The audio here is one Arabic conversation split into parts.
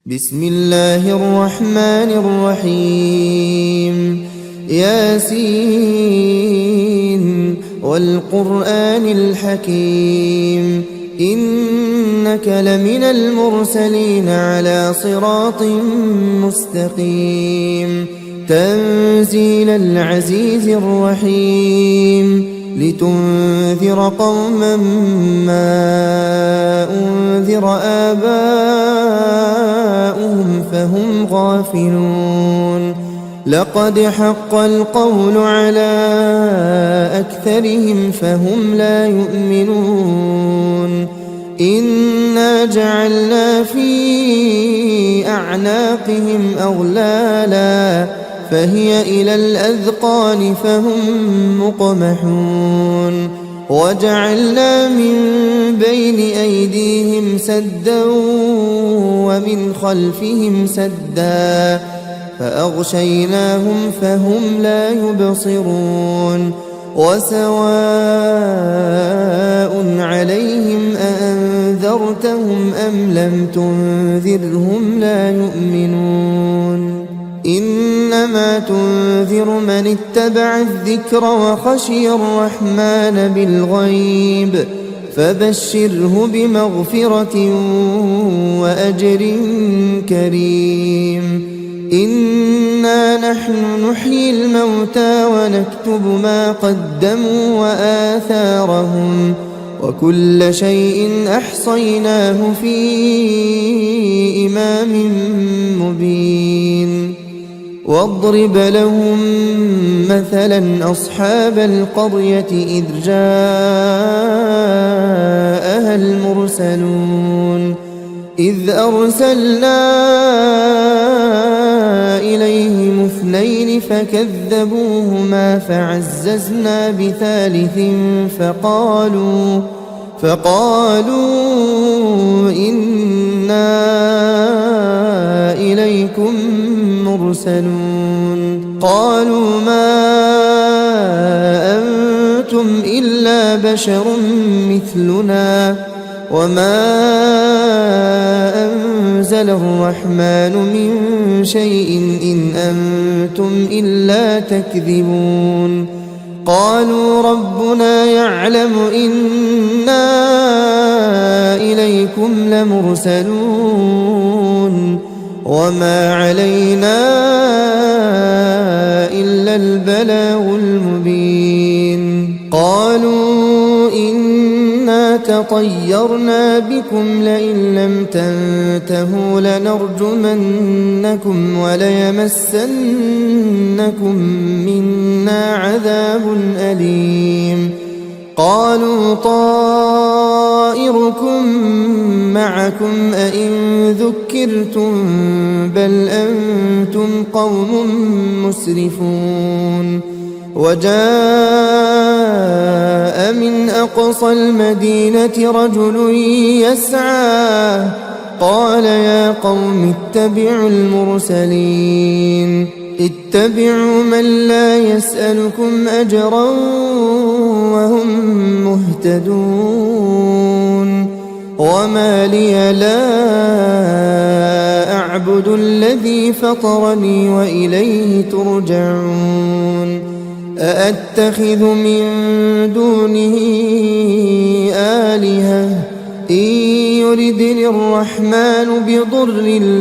بسم الله الرحمن الرحيم ياسين والقرآن الحكيم إنك لمن المرسلين على صراط مستقيم تنزيل العزيز الرحيم لتنذر قوما ما أنذر آباؤهم فهم غافلون لقد حق القول على أكثرهم فهم لا يؤمنون إنا جعلنا في أعناقهم أغلالا فهي إلى الأذقان فهم مقمحون وجعلنا من بين أيديهم سدا ومن خلفهم سدا فأغشيناهم فهم لا يبصرون وسواء عليهم أأنذرتهم أم لم تنذرهم لا يؤمنون إنما تنذر من اتبع الذكر وخشي الرحمن بالغيب فبشره بمغفرة وأجر كريم إنا نحن نحيي الموتى ونكتب ما قدموا وآثارهم وكل شيء أحصيناه في إمام مبين واضرب لهم مثلا أصحاب القرية إذ جاءها المرسلون إذ أرسلنا إليهم اثنين فكذبوهما فعززنا بثالث فقالوا إنا إليكم مرسلون قالوا ما أنتم إلا بشر مثلنا وما أنزل الرحمن من شيء إن أنتم إلا تكذبون قالوا ربنا يعلم إنا إليكم لمرسلون وما علينا إلا البلاغ المبين قالوا إنا تطيرنا بكم لئن لم تنتهوا لنرجمنكم وليمسنكم منا عذاب أليم قالوا طائركم معكم أئن ذكرتم بل أنتم قوم مسرفون وجاء من أقصى المدينة رجل يسعى قال يا قوم اتبعوا المرسلين اتبعوا من لا يسألكم أجرا وهم مهتدون وما لي لا أعبد الذي فطرني وإليه ترجعون أأتخذ من دونه آلهة إن يردني الرحمن بضر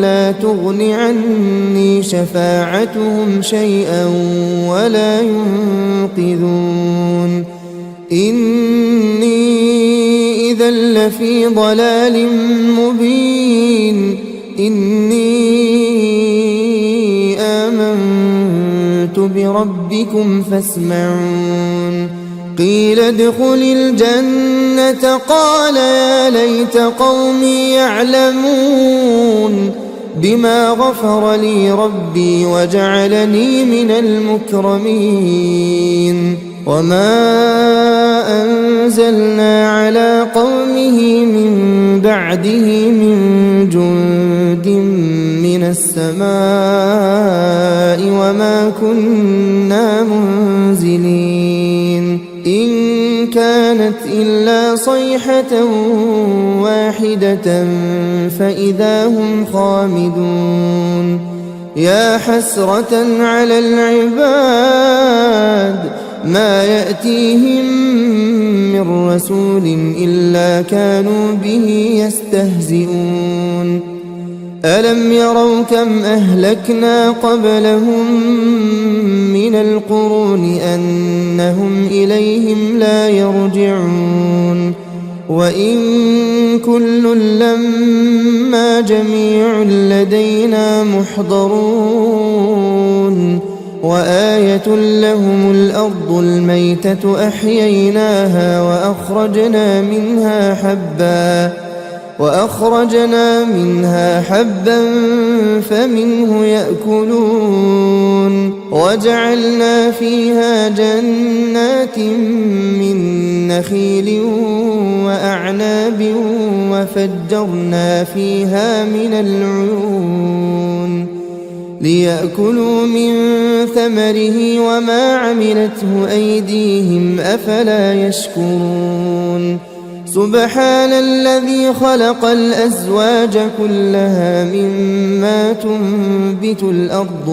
لا تغن عني شفاعتهم شيئا ولا ينقذون إني إذا لفي ضلال مبين إني آمنت بربكم فاسمعون قيل ادخل الجنة قال يا ليت قومي يعلمون بما غفر لي ربي وجعلني من المكرمين وما أنزلنا على قومه من بعده من جند من السماء وما كنا منزلين إن كانت إلا صيحة واحدة فإذا هم خامدون يا حسرة على العباد ما يأتيهم من رسول إلا كانوا به يستهزئون ألم يروا كم أهلكنا قبلهم من القرون أنهم إليهم لا يرجعون وإن كل لما جميع لدينا محضرون وآية لهم الأرض الميتة أحييناها وأخرجنا منها حبا فمنه يأكلون وجعلنا فيها جنات من نخيل وأعناب وفجرنا فيها من العيون ليأكلوا من ثمره وما عملته أيديهم أفلا يشكرون سبحان الذي خلق الأزواج كلها مما تنبت الأرض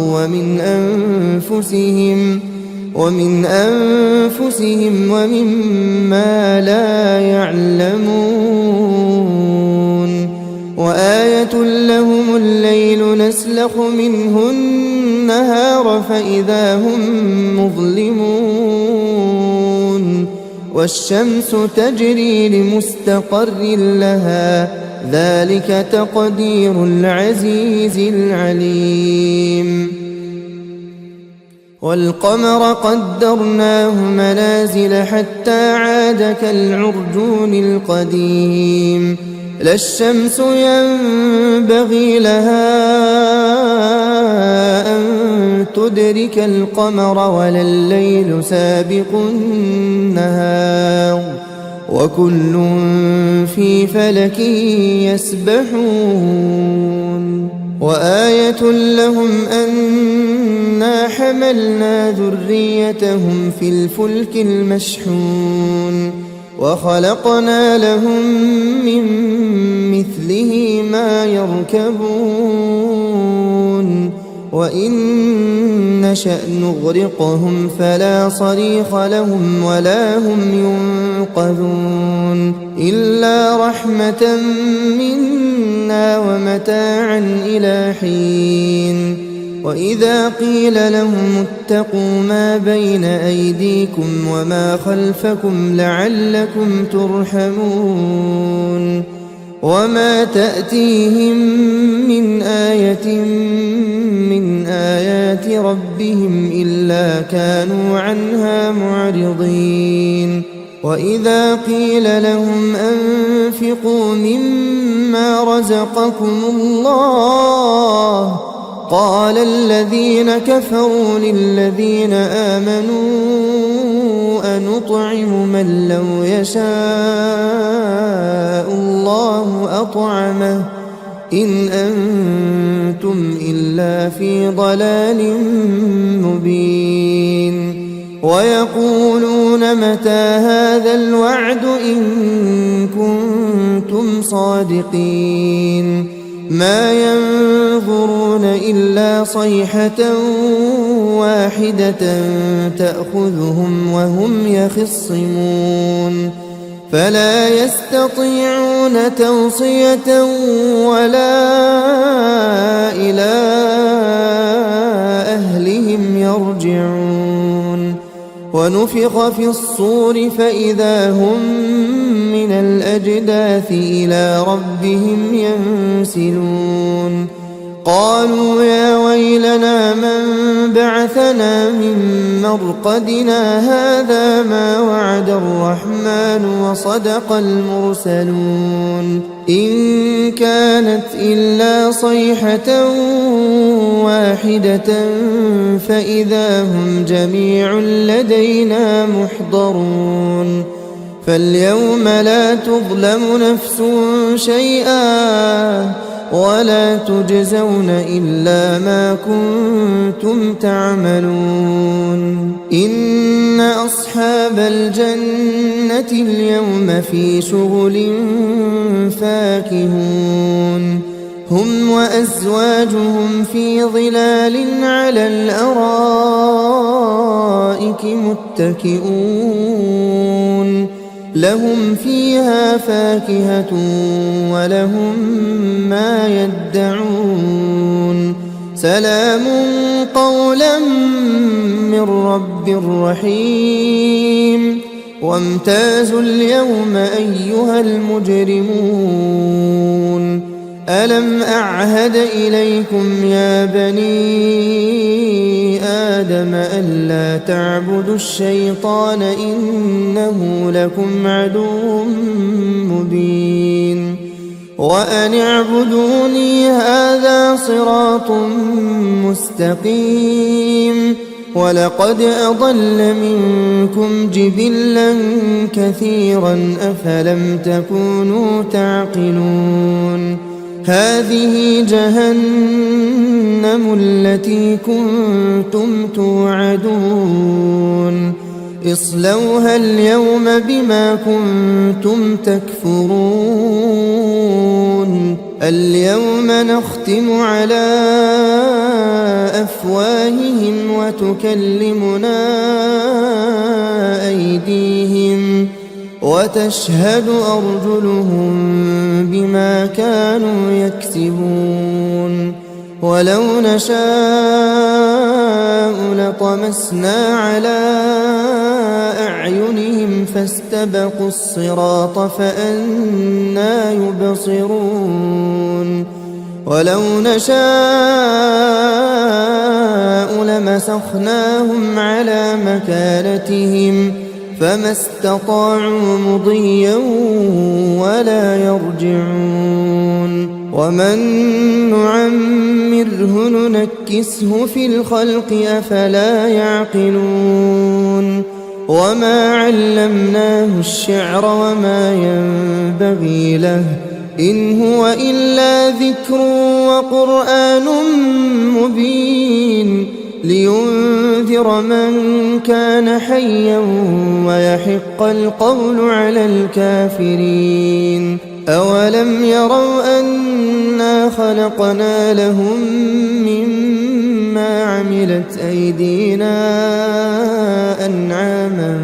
ومن أنفسهم ومما لا يعلمون وآية لهم الليل نسلخ منه النهار فإذا هم مظلمون والشمس تجري لمستقر لها ذلك تقدير العزيز العليم والقمر قدرناه منازل حتى عاد كالعرجون القديم لا الشمس ينبغي لها أن تدرك القمر ولا الليل سابق النهار وكل في فلك يسبحون وآية لهم أنا حملنا ذريتهم في الفلك المشحون وخلقنا لهم من مثله ما يركبون وإن نشأ نغرقهم فلا صريخ لهم ولا هم ينقذون إلا رحمة منا ومتاعا إلى حين وإذا قيل لهم اتقوا ما بين أيديكم وما خلفكم لعلكم ترحمون وما تأتيهم من آية من آيات ربهم إلا كانوا عنها معرضين وإذا قيل لهم أنفقوا مما رزقكم الله قال الذين كفروا للذين آمنوا أنطعم من لو يشاء الله أطعمه إن أنتم إلا في ضلال مبين ويقولون متى هذا الوعد إن كنتم صادقين ما ينظرون إلا صيحة واحدة تأخذهم وهم يخصمون فلا يستطيعون توصية ولا إلى أهلهم يرجعون ونفخ في الصور فإذا هم من الأجداث إلى ربهم ينسلون قالوا يا ويلنا من بعثنا من مرقدنا هذا ما وعد الرحمن وصدق المرسلون إن كانت إلا صيحة واحدة فإذا هم جميع لدينا محضرون فاليوم لا تظلم نفس شيئا ولا تجزون إلا ما كنتم تعملون إن أصحاب الجنة اليوم في شغل فاكهون هم وأزواجهم في ظلال على الأرائك متكئون لهم فيها فاكهة ولهم ما يدعون سلام قولا من رب رحيم وامتازوا اليوم أيها المجرمون ألم أعهد إليكم يا بني آدم ألا تعبدوا الشيطان إنه لكم عدو مبين وأن اعبدوني هذا صراط مستقيم ولقد أضل منكم جبلا كثيرا أفلم تكونوا تعقلون هذه جهنم التي كنتم توعدون اصلوها اليوم بما كنتم تكفرون اليوم نختم على أفواههم وتكلمنا أيديهم وتشهد أرجلهم بما كانوا يكسبون ولو نشاء لطمسنا على أعينهم فاستبقوا الصراط فأنى يبصرون ولو نشاء لمسخناهم على مكانتهم فما استطاعوا مضيا ولا يرجعون ومن نعمره ننكسه في الخلق أفلا يعقلون وما علمناه الشعر وما ينبغي له إن هو إلا ذكر وقرآن مبين لينذر من كان حيا ويحق القول على الكافرين أولم يروا أنا خلقنا لهم مما عملت أيدينا أنعاما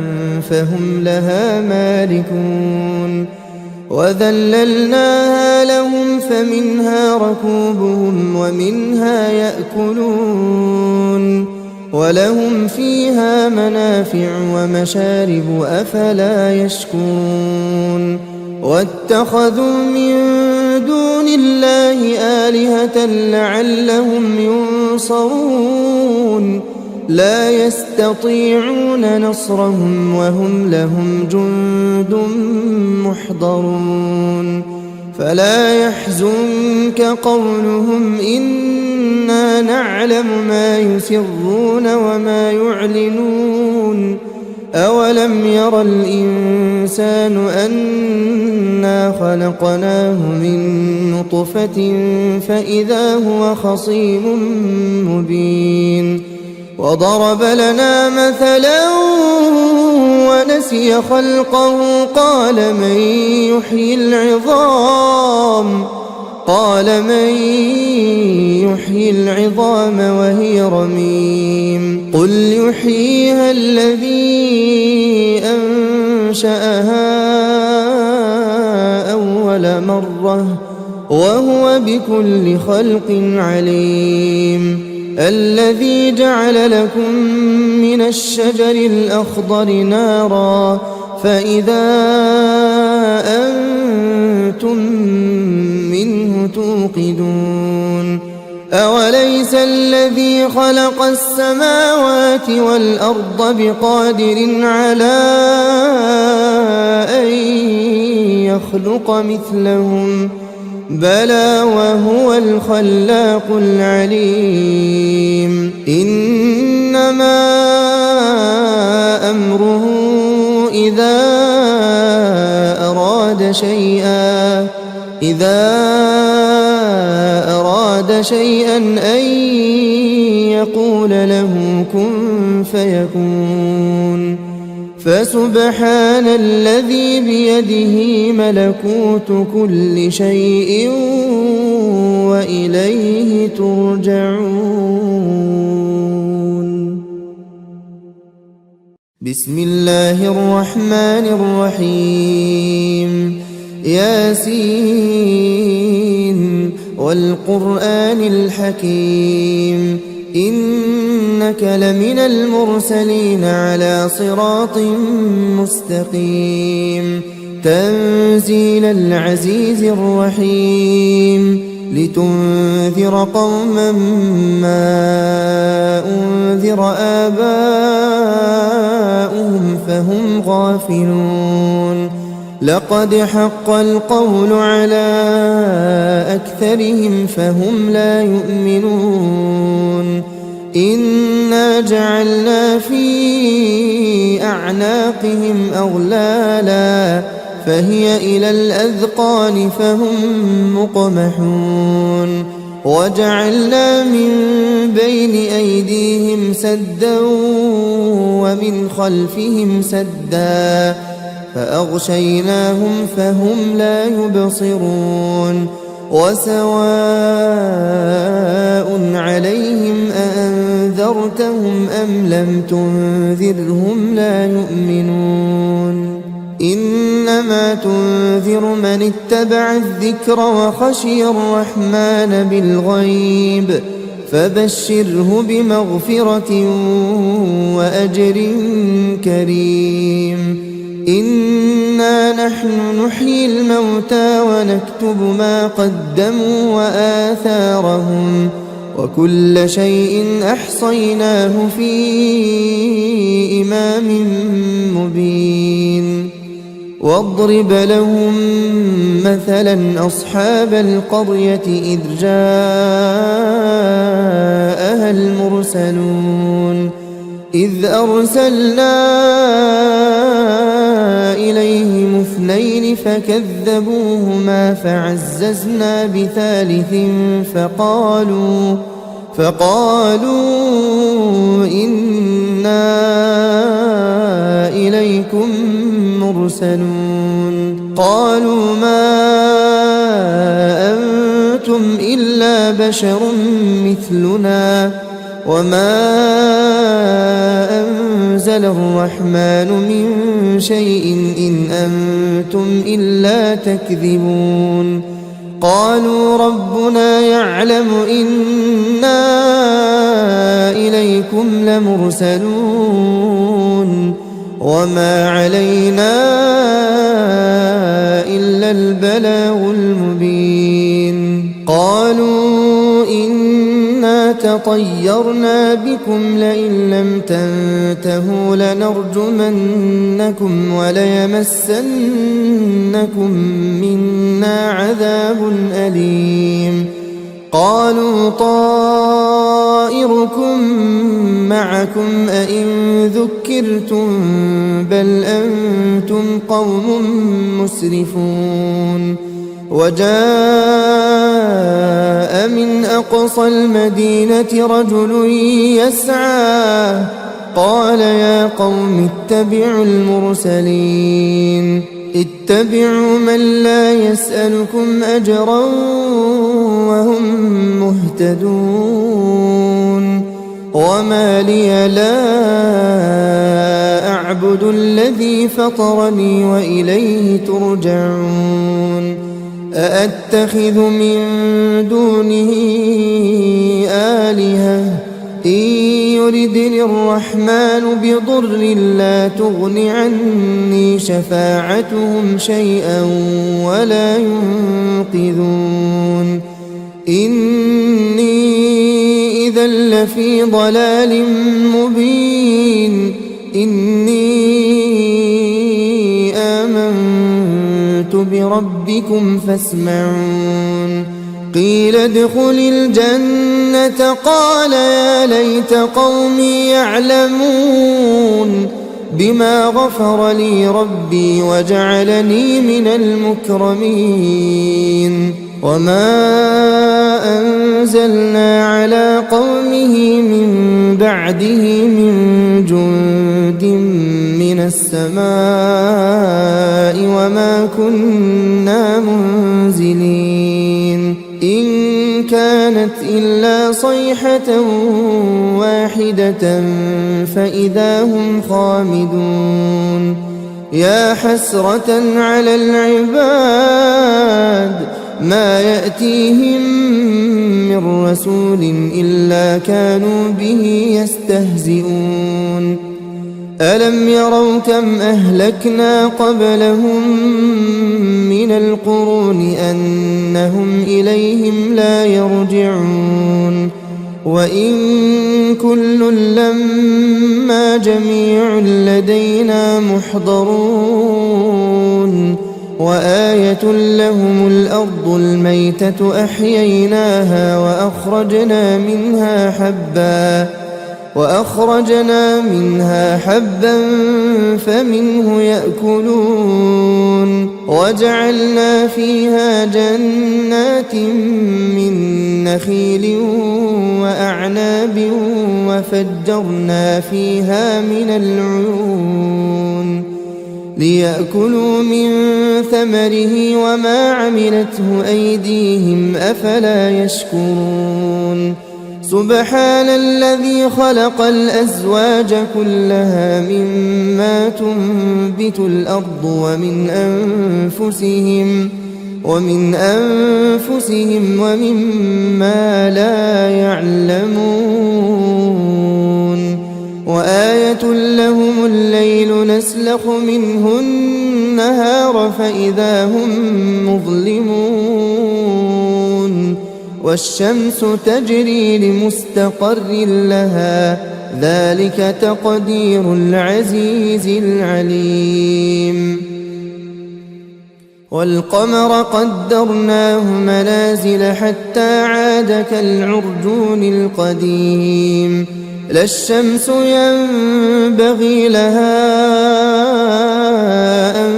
فهم لها مالكون وذللناها لهم فمنها ركوبهم ومنها يأكلون ولهم فيها منافع ومشارب أفلا يشكون واتخذوا من دون الله آلهة لعلهم ينصرون لا يستطيعون نصرهم وهم لهم جند محضرون فلا يحزنك قولهم إنا نعلم ما يسرون وما يعلنون أولم ير الإنسان أنا خلقناه من نطفة فإذا هو خصيم مبين وضرب لنا مثلا ونسي خلقه قال من يحيي العظام وهي رميم قل يحييها الذي أنشأها أول مرة وهو بكل خلق عليم الذي جعل لكم من الشجر الأخضر نارا فإذا أنتم منه توقدون أوليس الذي خلق السماوات والأرض بقادر على أن يخلق مثلهم بلى وهو الخلاق العليم إنما أمره إذا أراد أراد شيئا أن يقول له كن فيكون فسبحان الذي بيده ملكوت كل شيء وإليه ترجعون. بسم الله الرحمن الرحيم. ياسين والقرآن الحكيم إنك لمن المرسلين على صراط مستقيم تنزيل العزيز الرحيم لتنذر قوما ما أنذر آباؤهم فهم غافلون لقد حق القول على أكثرهم فهم لا يؤمنون إنا جعلنا في أعناقهم أغلالا فهي إلى الأذقان فهم مقمحون وجعلنا من بين أيديهم سدا ومن خلفهم سدا فأغشيناهم فهم لا يبصرون وسواء عليهم أأنذرتهم أم لم تنذرهم لا يؤمنون إنما تنذر من اتبع الذكر وخشي الرحمن بالغيب فبشره بمغفرة وأجر كريم إنا نحن نحيي الموتى ونكتب ما قدموا وآثارهم وكل شيء أحصيناه في إمام مبين واضرب لهم مثلا أصحاب القرية إذ جاءها المرسلون إذ أرسلنا إليهم اثنين فكذبوهما فعززنا بثالث فقالوا إنا إليكم مرسلون قالوا ما أنتم إلا بشر مثلنا وما أنزل الرحمن من شيء إن أنتم إلا تكذبون قالوا ربنا يعلم إنا إليكم لمرسلون وما علينا إلا البلاغ المبين قالوا إنا تطيرنا بكم لئن لم تنتهوا لنرجمنكم وليمسنكم منا عذاب أليم قالوا طائركم معكم أئن ذكرتم بل أنتم قوم مسرفون وجاء من أقصى المدينة رجل يسعى قال يا قوم اتبعوا المرسلين اتبعوا من لا يسألكم أجرا وهم مهتدون وما لي لا أعبد الذي فطرني وإليه ترجعون أأتخذ من دونه آلهة إن يردني الرحمن بضر لا تغن عني شفاعتهم شيئا ولا ينقذون إني إذا لفي ضلال مبين إني آمنت بربكم فاسمعون قيل ادخل الجنة قال يا ليت قومي يعلمون بما غفر لي ربي وجعلني من المكرمين وما أنزلنا على قومه من بعده من جند من السماء وما كنا منزلين إن كانت إلا صيحة واحدة فإذا هم خامدون يا حسرة على العباد ما يأتيهم من رسول إلا كانوا به يستهزئون ألم يروا كم أهلكنا قبلهم من القرون أنهم إليهم لا يرجعون وإن كل لما جميع لدينا محضرون وآية لهم الأرض الميتة أحييناها وأخرجنا منها حبا فمنه يأكلون وجعلنا فيها جنات من نخيل وأعناب وفجرنا فيها من العيون ليأكلوا من ثمره وما عملته أيديهم أفلا يشكرون سبحان الذي خلق الأزواج كلها مما تنبت الأرض ومن أنفسهم ومما لا يعلمون وآية لهم الليل نسلخ منه النهار فإذا هم مظلمون والشمس تجري لمستقر لها ذلك تقدير العزيز العليم والقمر قدرناه منازل حتى عاد كالعرجون القديم لا الشمس ينبغي لها أن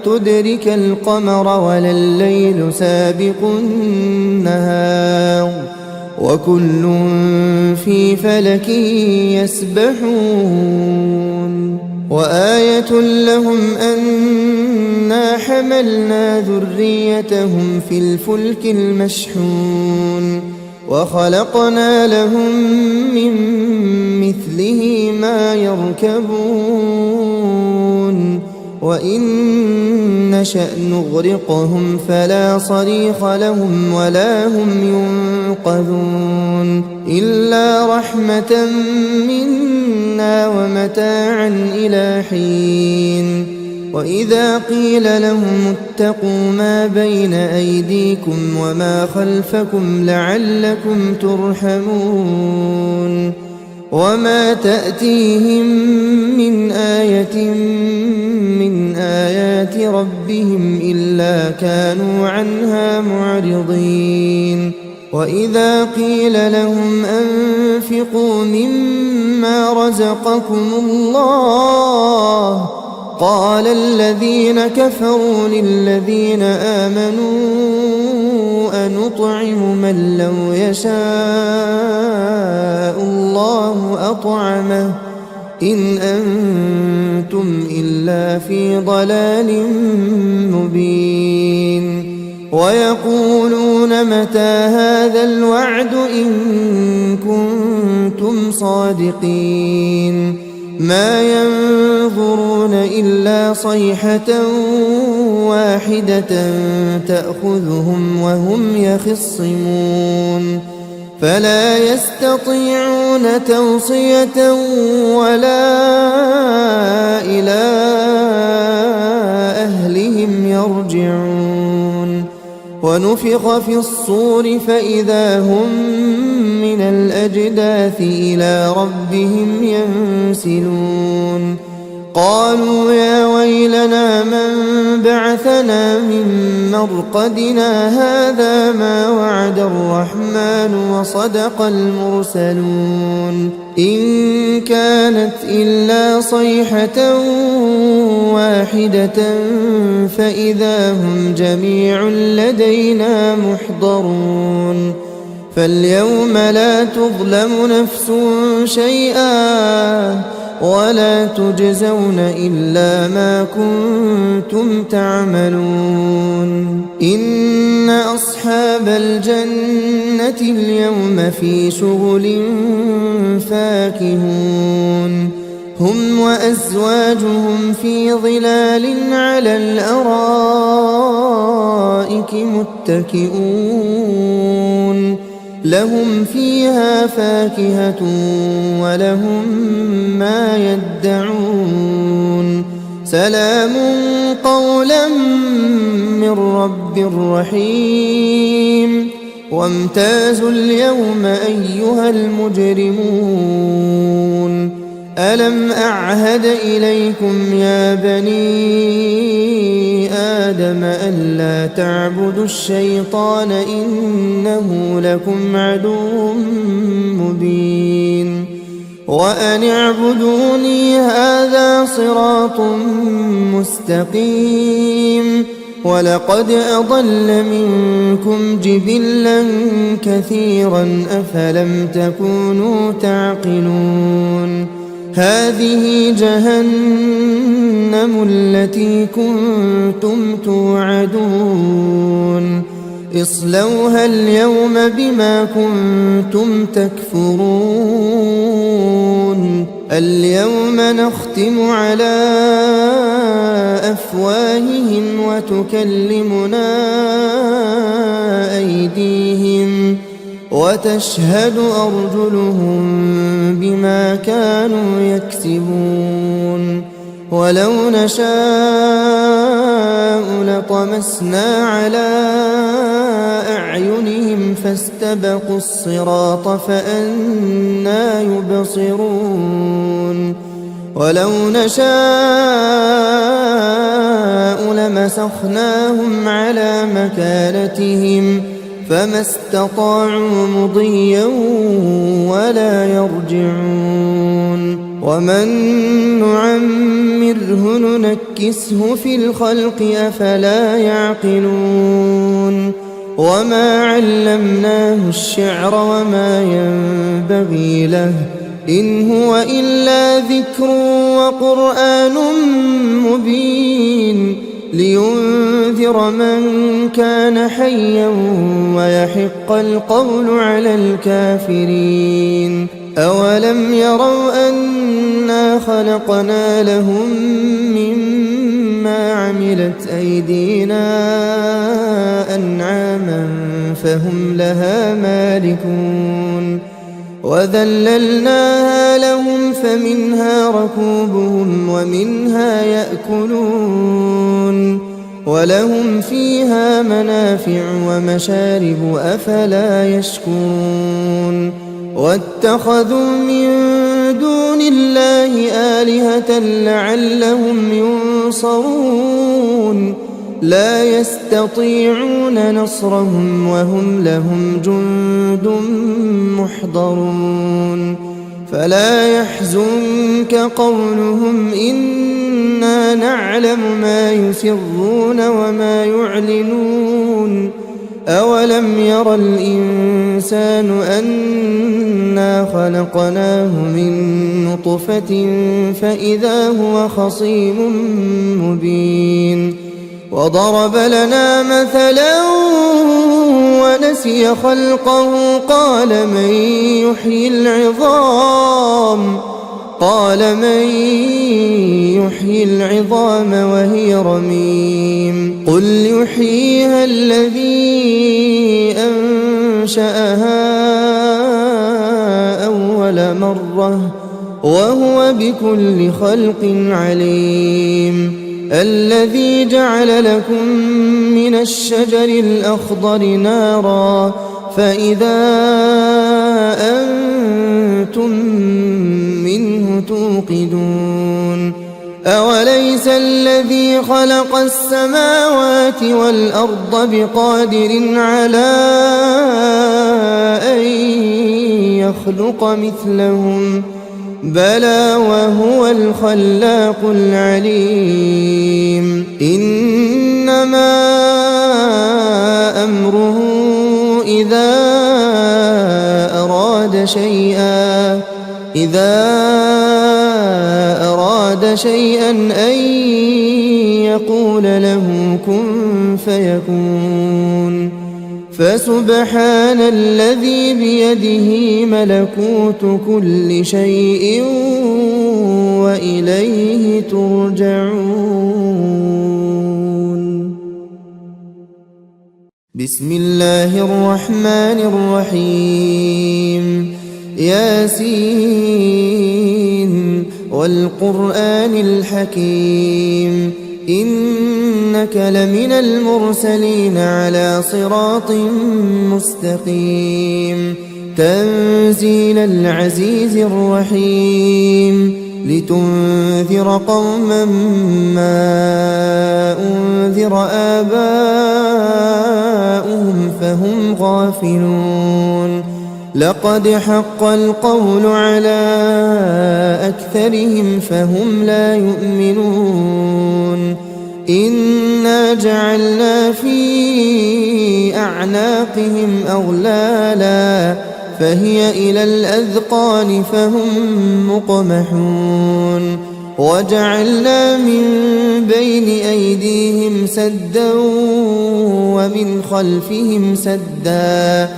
تدرك القمر ولا الليل سابق النهار وكل في فلك يسبحون وآية لهم أنا حملنا ذريتهم في الفلك المشحون وخلقنا لهم من مثله ما يركبون وإن نشأ نغرقهم فلا صريخ لهم ولا هم ينقذون إلا رحمة منا ومتاعا إلى حين وإذا قيل لهم اتقوا ما بين أيديكم وما خلفكم لعلكم ترحمون وما تأتيهم من آية من آيات ربهم إلا كانوا عنها معرضين وإذا قيل لهم أنفقوا مما رزقكم الله قال الذين كفروا للذين آمنوا أنطعم من لو يشاء الله أطعمه إن أنتم إلا في ضلال مبين ويقولون متى هذا الوعد إن كنتم صادقين ما ينظرون إلا صيحة واحدة تأخذهم وهم يخصمون فلا يستطيعون توصية ولا إلى أهلهم يرجعون ونفخ في الصور فإذا هم من الأجداث إلى ربهم ينسلون قالوا يا ويلنا من بعثنا من مرقدنا هذا ما وعد الرحمن وصدق المرسلون إن كانت إلا صيحة واحدة فإذا هم جميع لدينا محضرون فاليوم لا تظلم نفس شيئا ولا تجزون إلا ما كنتم تعملون إن أصحاب الجنة اليوم في شغل فاكهون هم وأزواجهم في ظلال على الأرائك متكئون لهم فيها فاكهة ولهم ما يدعون سلام قولا من رب رحيم وامتازوا اليوم أيها المجرمون ألم أعهد إليكم يا بني آدم ألا تعبدوا الشيطان إنه لكم عدو مبين وأن اعبدوني هذا صراط مستقيم ولقد أضل منكم جبلا كثيرا أفلم تكونوا تعقلون هذه جهنم التي كنتم توعدون اصلوها اليوم بما كنتم تكفرون اليوم نختم على أفواههم وتكلمنا أيديهم وتشهد أرجلهم بما كانوا يكسبون ولو نشاء لطمسنا على أعينهم فاستبقوا الصراط فأنى يبصرون ولو نشاء لمسخناهم على مكانتهم فما استطاعوا مضيا ولا يرجعون ومن نعمره ننكسه في الخلق أفلا يعقلون وما علمناه الشعر وما ينبغي له إن هو إلا ذكر وقرآن مبين لينذر من كان حيا ويحق القول على الكافرين أولم يروا أنا خلقنا لهم مما عملت أيدينا أنعاما فهم لها مالكون وذللناها لهم فمنها ركوبهم ومنها يأكلون ولهم فيها منافع ومشارب أفلا يشكرون واتخذوا من دون الله آلهة لعلهم ينصرون لا يستطيعون نصرهم وهم لهم جند محضرون فلا يحزنك قولهم إنا نعلم ما يسرون وما يعلنون أولم ير الإنسان أنا خلقناه من نطفة فإذا هو خصيم مبين وضرب لنا مثلا ونسي خلقه قال من يحيي العظام وهي رميم قل يحييها الذي أنشأها أول مرة وهو بكل خلق عليم الذي جعل لكم من الشجر الأخضر نارا فإذا أنتم منه توقدون أوليس الذي خلق السماوات والأرض بقادر على أن يخلق مثلهم بلى وهو الخلاق العليم إنما أمره إذا أراد شيئا أن يقول له كن فيكون. فسبحان الذي بيده ملكوت كل شيء وإليه ترجعون. بسم الله الرحمن الرحيم. ياسين والقرآن الحكيم إنك لمن المرسلين على صراط مستقيم. تنزيل العزيز الرحيم لتنذر قوما ما أنذر آباؤهم فهم غافلون. لقد حق القول على أكثرهم فهم لا يؤمنون. إنا جعلنا في أعناقهم أغلالا فهي إلى الأذقان فهم مقمحون. وجعلنا من بين أيديهم سدا ومن خلفهم سدا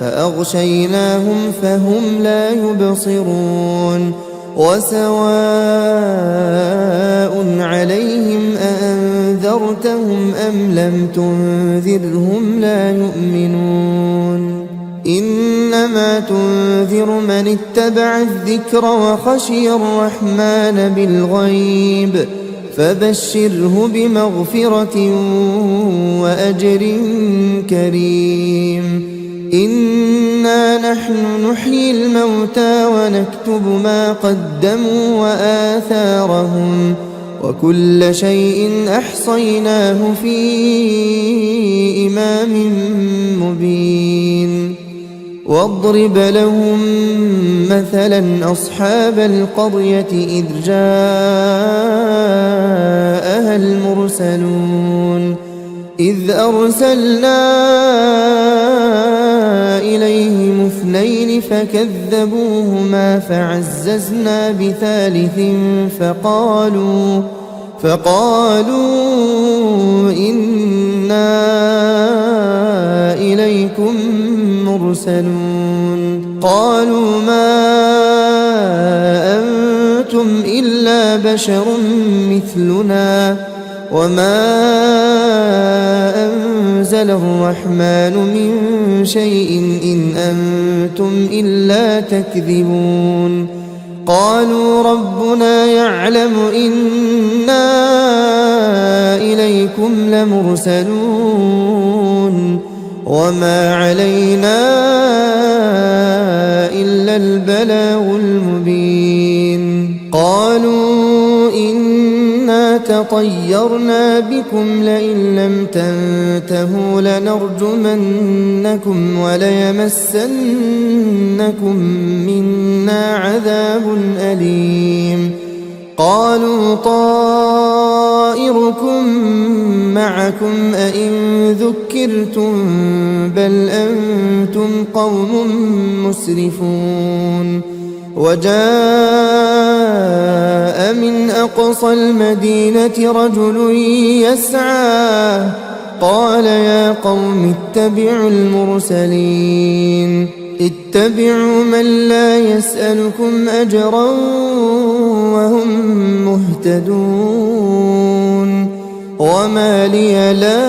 فأغشيناهم فهم لا يبصرون. وسواء عليهم أأنذرتهم أم لم تنذرهم لا يؤمنون. إنما تنذر من اتبع الذكر وخشي الرحمن بالغيب فبشره بمغفرة وأجر كريم. إنا نحن نحيي الموتى ونكتب ما قدموا وآثارهم وكل شيء أحصيناه في إمام مبين. واضرب لهم مثلا أصحاب القرية إذ جاءها المرسلون إذ أرسلنا إليهم اثنين فكذبوهما فعززنا بثالث فقالوا إنا إليكم مرسلون. قالوا ما أنتم إلا بشر مثلنا وما أنزل الرحمن من شيء إن أنتم إلا تكذبون. قالوا ربنا يعلم إنا إليكم لمرسلون وما علينا إلا البلاغ المبين. قالوا إنا تطيرنا بكم لئن لم تنتهوا لنرجمنكم وليمسنكم منا عذاب أليم. قالوا طائركم معكم أئن ذكرتم بل أنتم قوم مسرفون. وجاء من أقصى المدينة رجل يسعى قال يا قوم اتبعوا المرسلين اتبعوا من لا يسألكم أجرا وهم مهتدون. وما لي لا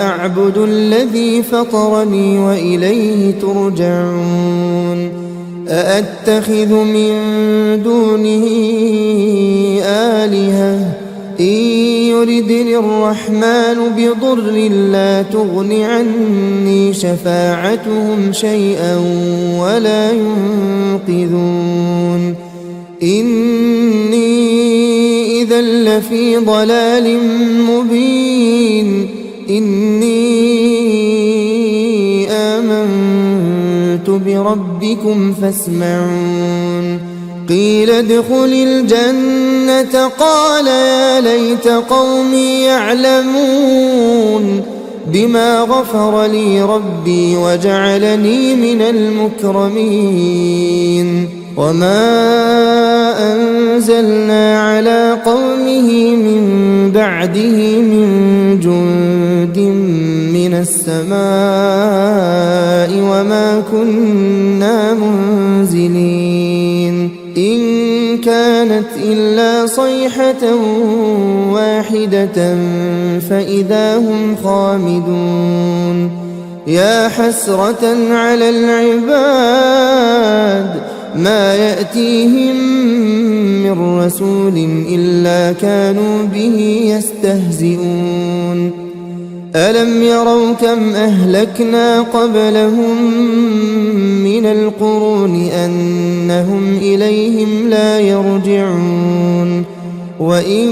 أعبد الذي فطرني وإليه ترجعون. أأتخذ من دونه آلهة إن يردني الرحمن بضر لا تغن عني شفاعتهم شيئا ولا ينقذون. إني إذا لفي ضلال مبين. إني آمنت بربكم فاسمعون. قيل ادخل الجنة قال يا ليت قومي يعلمون. بما غفر لي ربي وجعلني من المكرمين وما أنزلنا على قومه من بعده من جند من السماء وما كنا منزلين إن كانت إلا صيحة واحدة فإذا هم خامدون يا حسرة على العباد ما يأتيهم من رسول إلا كانوا به يستهزئون ألم يروا كم أهلكنا قبلهم من القرون أنهم إليهم لا يرجعون وإن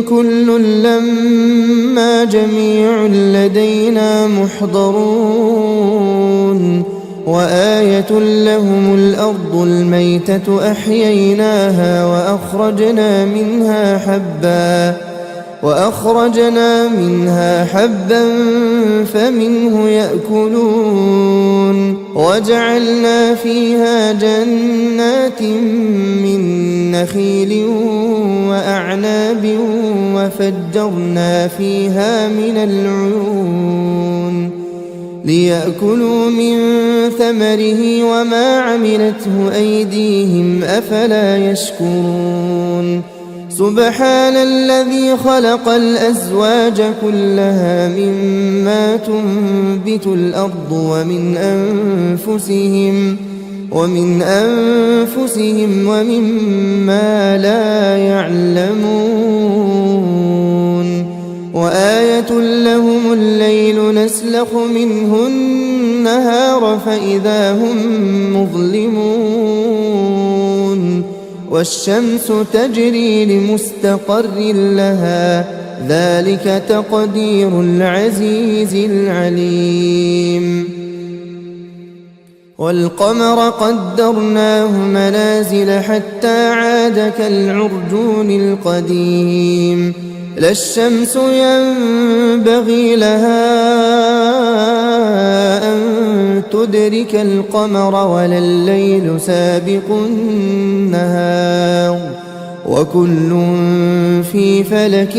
كل لما جميع لدينا محضرون وآية لهم الأرض الميتة أحييناها وأخرجنا منها حبا فمنه يأكلون وجعلنا فيها جنات من نخيل وأعناب وفجرنا فيها من العيون ليأكلوا من ثمره وما عملته أيديهم أفلا يشكرون سبحان الذي خلق الأزواج كلها مما تنبت الأرض ومن أنفسهم ومما لا يعلمون وآية لهم الليل نسلخ منه النهار فإذا هم مظلمون والشمس تجري لمستقر لها ذلك تقدير العزيز العليم والقمر قدرناه منازل حتى عاد كالعرجون القديم لا الشمس ينبغي لها أن تدرك القمر ولا الليل سابق النهار وكل في فلك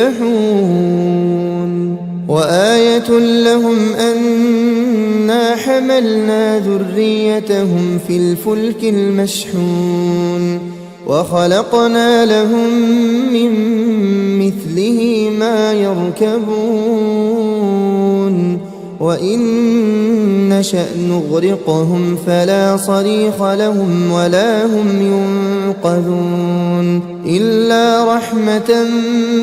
يسبحون وآية لهم أنا حملنا ذريتهم في الفلك المشحون وخلقنا لهم من مثله ما يركبون وإن نشأ نغرقهم فلا صريخ لهم ولا هم ينقذون إلا رحمة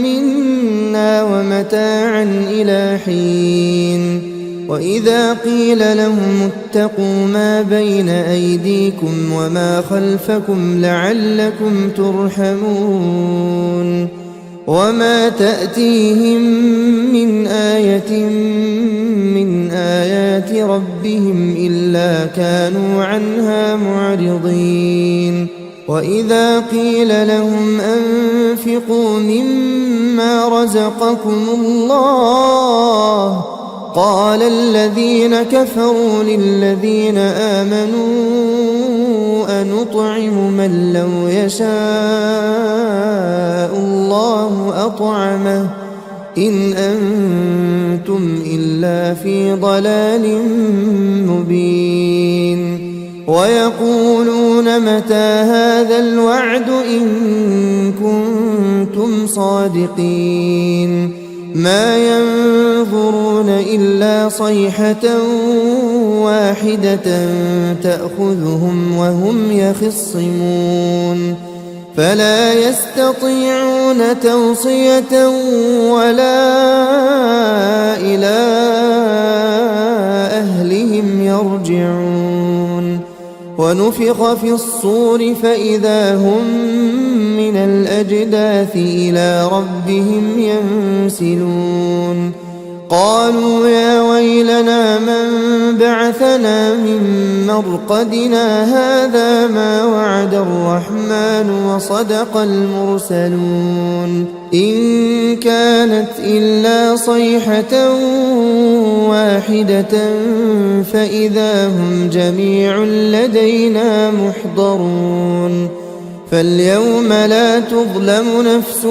منا ومتاعا إلى حين وإذا قيل لهم اتقوا ما بين أيديكم وما خلفكم لعلكم ترحمون وما تأتيهم من آية من آيات ربهم إلا كانوا عنها معرضين وإذا قيل لهم أنفقوا مما رزقكم الله قال الذين كفروا للذين آمنوا أنطعم من لو يشاء الله أطعمه إن أنتم إلا في ضلال مبين ويقولون متى هذا الوعد إن كنتم صادقين ما ينظرون إلا صيحة واحدة تأخذهم وهم يخصمون فلا يستطيعون توصية ولا إلى أهلهم يرجعون ونفخ في الصور فإذا هم من الأجداث إلى ربهم ينسلون قالوا يا ويلنا من بعثنا من مرقدنا هذا ما وعد الرحمن وصدق المرسلون إن كانت إلا صيحة واحدة فإذا هم جميع لدينا محضرون فاليوم لا تظلم نفس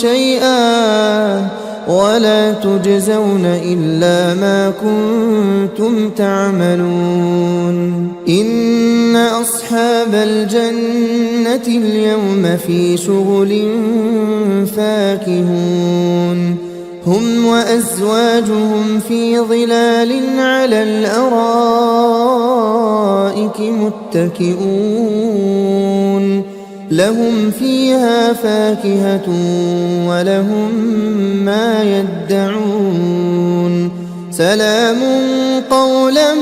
شيئا ولا تجزون إلا ما كنتم تعملون إن أصحاب الجنة اليوم في شغل فاكهون هم وأزواجهم في ظلال على الأرائك متكئون لهم فيها فاكهة ولهم ما يدعون سلام قولا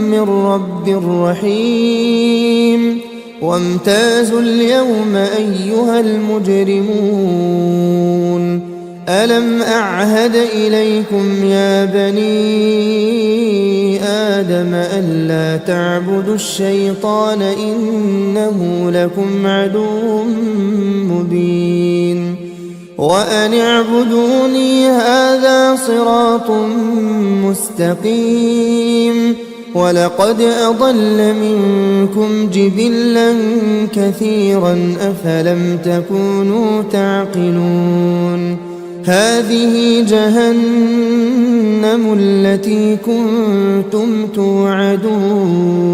من رب رحيم وامتازوا اليوم أيها المجرمون ألم أعهد إليكم يا بني آدم ألا تعبدوا الشيطان إنه لكم عدو مبين وأن اعبدوني هذا صراط مستقيم ولقد أضل منكم جبلا كثيرا أفلم تكونوا تعقلون هذه جهنم التي كنتم توعدون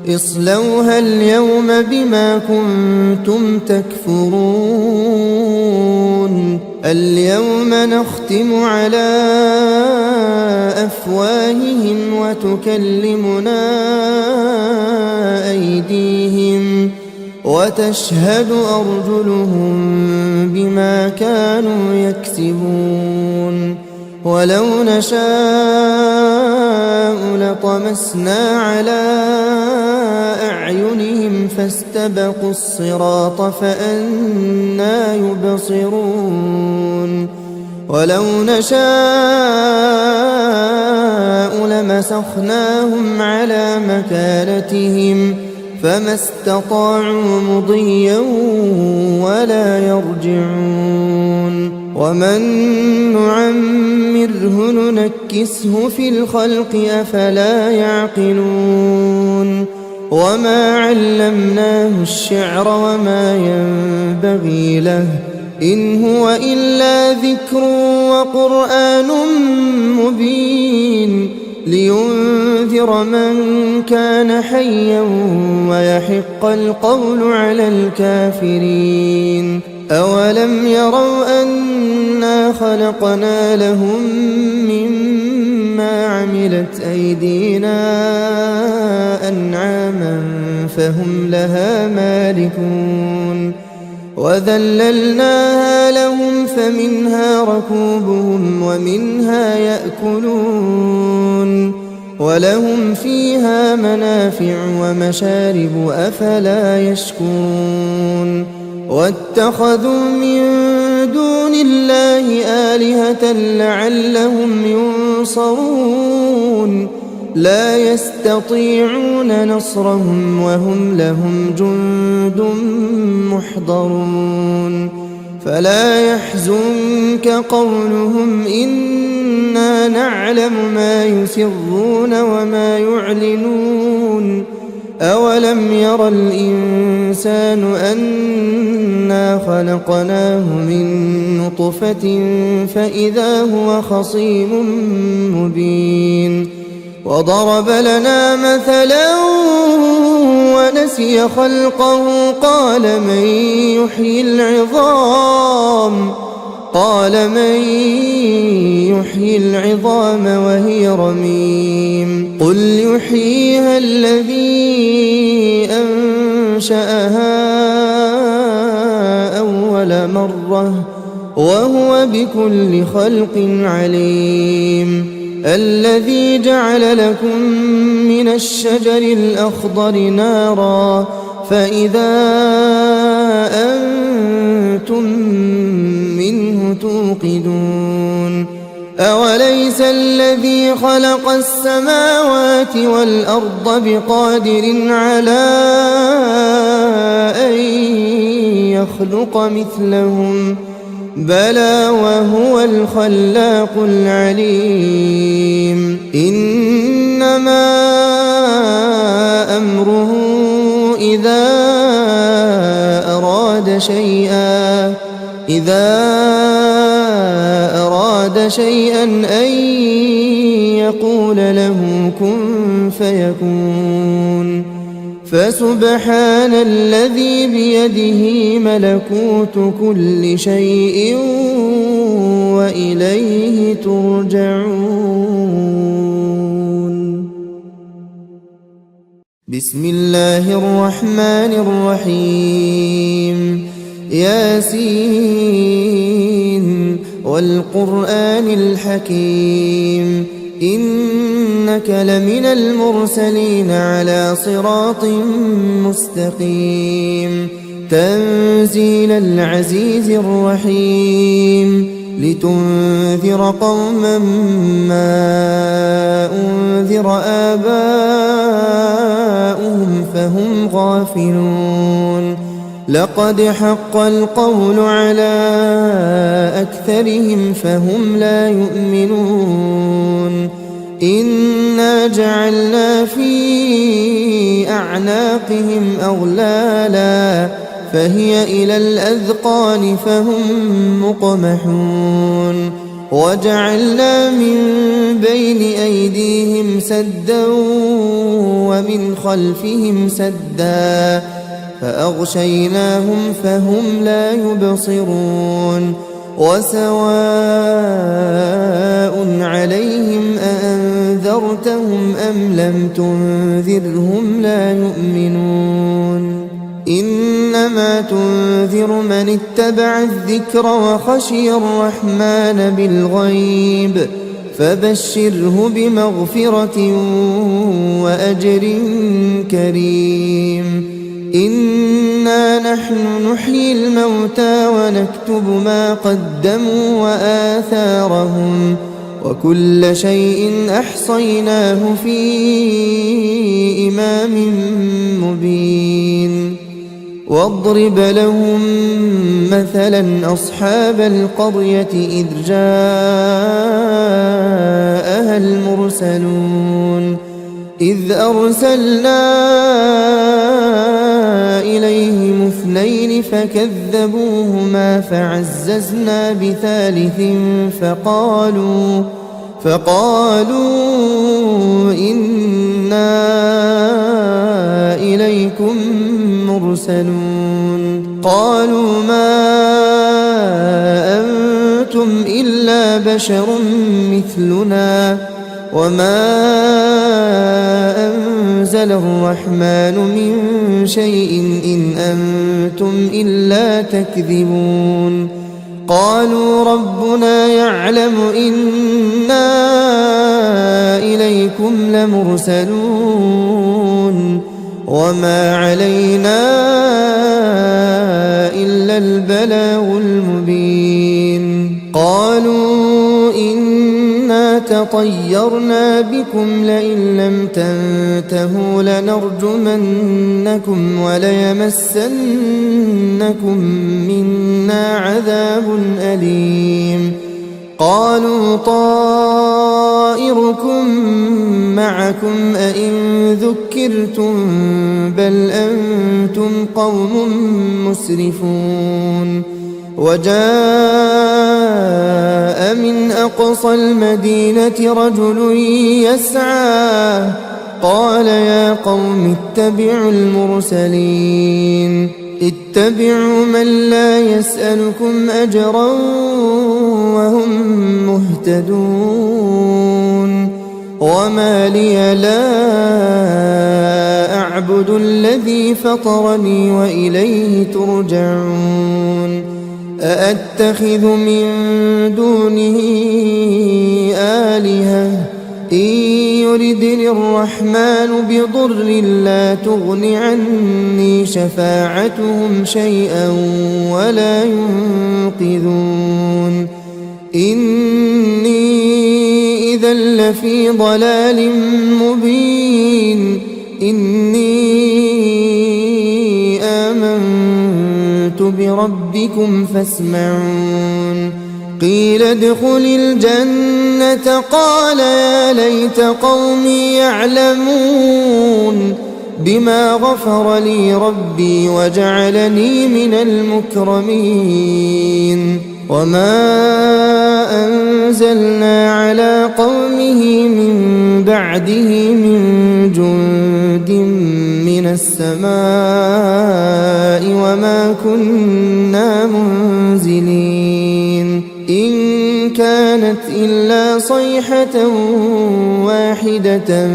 اصلوها اليوم بما كنتم تكفرون اليوم نختم على أفواههم وتكلمنا أيديهم وتشهد أرجلهم بما كانوا يكسبون ولو نشاء لطمسنا على أعينهم فاستبقوا الصراط فأنى يبصرون ولو نشاء لمسخناهم على مكانتهم فما استطاعوا مضيا ولا يرجعون ومن نعمره ننكسه في الخلق أفلا يعقلون وما علمناه الشعر وما ينبغي له إن هو إلا ذكر وقرآن مبين لينذر من كان حيا ويحق القول على الكافرين أولم يروا أنا خلقنا لهم مما عملت أيدينا أنعاما فهم لها مالكون وذللناها لهم فمنها ركوبهم ومنها يأكلون ولهم فيها منافع ومشارب أفلا يشكرون واتخذوا من دون الله آلهة لعلهم ينصرون لا يستطيعون نصرهم وهم لهم جند محضرون فلا يحزنك قولهم إنا نعلم ما يسرون وما يعلنون أولم ير الإنسان أنا خلقناه من نطفة فإذا هو خصيم مبين وضرب لنا مثلا ونسي خلقه قال من يحيي العظام وهي رميم قل يحييها الذي أنشأها أول مرة وهو بكل خلق عليم الذي جعل لكم من الشجر الأخضر نارا فإذا أنتم منه توقدون أوليس الذي خلق السماوات والأرض بقادر على أن يخلق مثلهم بلى وهو الخلاق العليم إنما أمره إذا أراد شيئا أن يقول له كن فيكون فسبحان الذي بيده ملكوت كل شيء وإليه ترجعون. بسم الله الرحمن الرحيم ياسين والقرآن الحكيم إنك لمن المرسلين على صراط مستقيم تنزيل العزيز الرحيم لتنذر قوما ما أنذر آباؤهم فهم غافلون لقد حق القول على أكثرهم فهم لا يؤمنون إنا جعلنا في أعناقهم أغلالا فهي إلى الأذقان فهم مقمحون وجعلنا من بين أيديهم سدا ومن خلفهم سدا فأغشيناهم فهم لا يبصرون وسواء عليهم أأنذرتهم أم لم تنذرهم لا يؤمنون إنما تنذر من اتبع الذكر وخشي الرحمن بالغيب فبشره بمغفرة وأجر كريم إنا نحن نحيي الموتى ونكتب ما قدموا وآثارهم وكل شيء أحصيناه في إمام مبين واضرب لهم مثلا أصحاب القرية إذ جاءها المرسلون إذ أرسلنا إليهم اثنين فكذبوهما فعززنا بثالث فقالوا إنا إليكم مرسلون قالوا ما أنتم إلا بشر مثلنا وما أنزل الرحمن من شيء إن أنتم إلا تكذبون قالوا ربنا يعلم إنا إليكم لمرسلون وما علينا إلا البلاغ المبين قالوا إنا تطيرنا بكم لئن لم تنتهوا لنرجمنكم وليمسنكم منا عذاب أليم قالوا طائركم معكم أئن ذكرتم بل أنتم قوم مسرفون وجاء من أقصى المدينة رجل يسعى قال يا قوم اتبعوا المرسلين اتبعوا من لا يسألكم أجرا وهم مهتدون وما لي لا أعبد الذي فطرني وإليه ترجعون أأتخذ من دونه آلهة إن يردني الرحمن بضر لا تغن عني شفاعتهم شيئا ولا ينقذون إني إذا لفي ضلال مبين إني آمنت بربكم فاسمعون قيل ادخل الجنة قال يا ليت قومي يعلمون بما غفر لي ربي وجعلني من المكرمين وما أنزلنا على قومه من بعده من جند من السماء وما كنا منزلين إن كانت إلا صيحة واحدة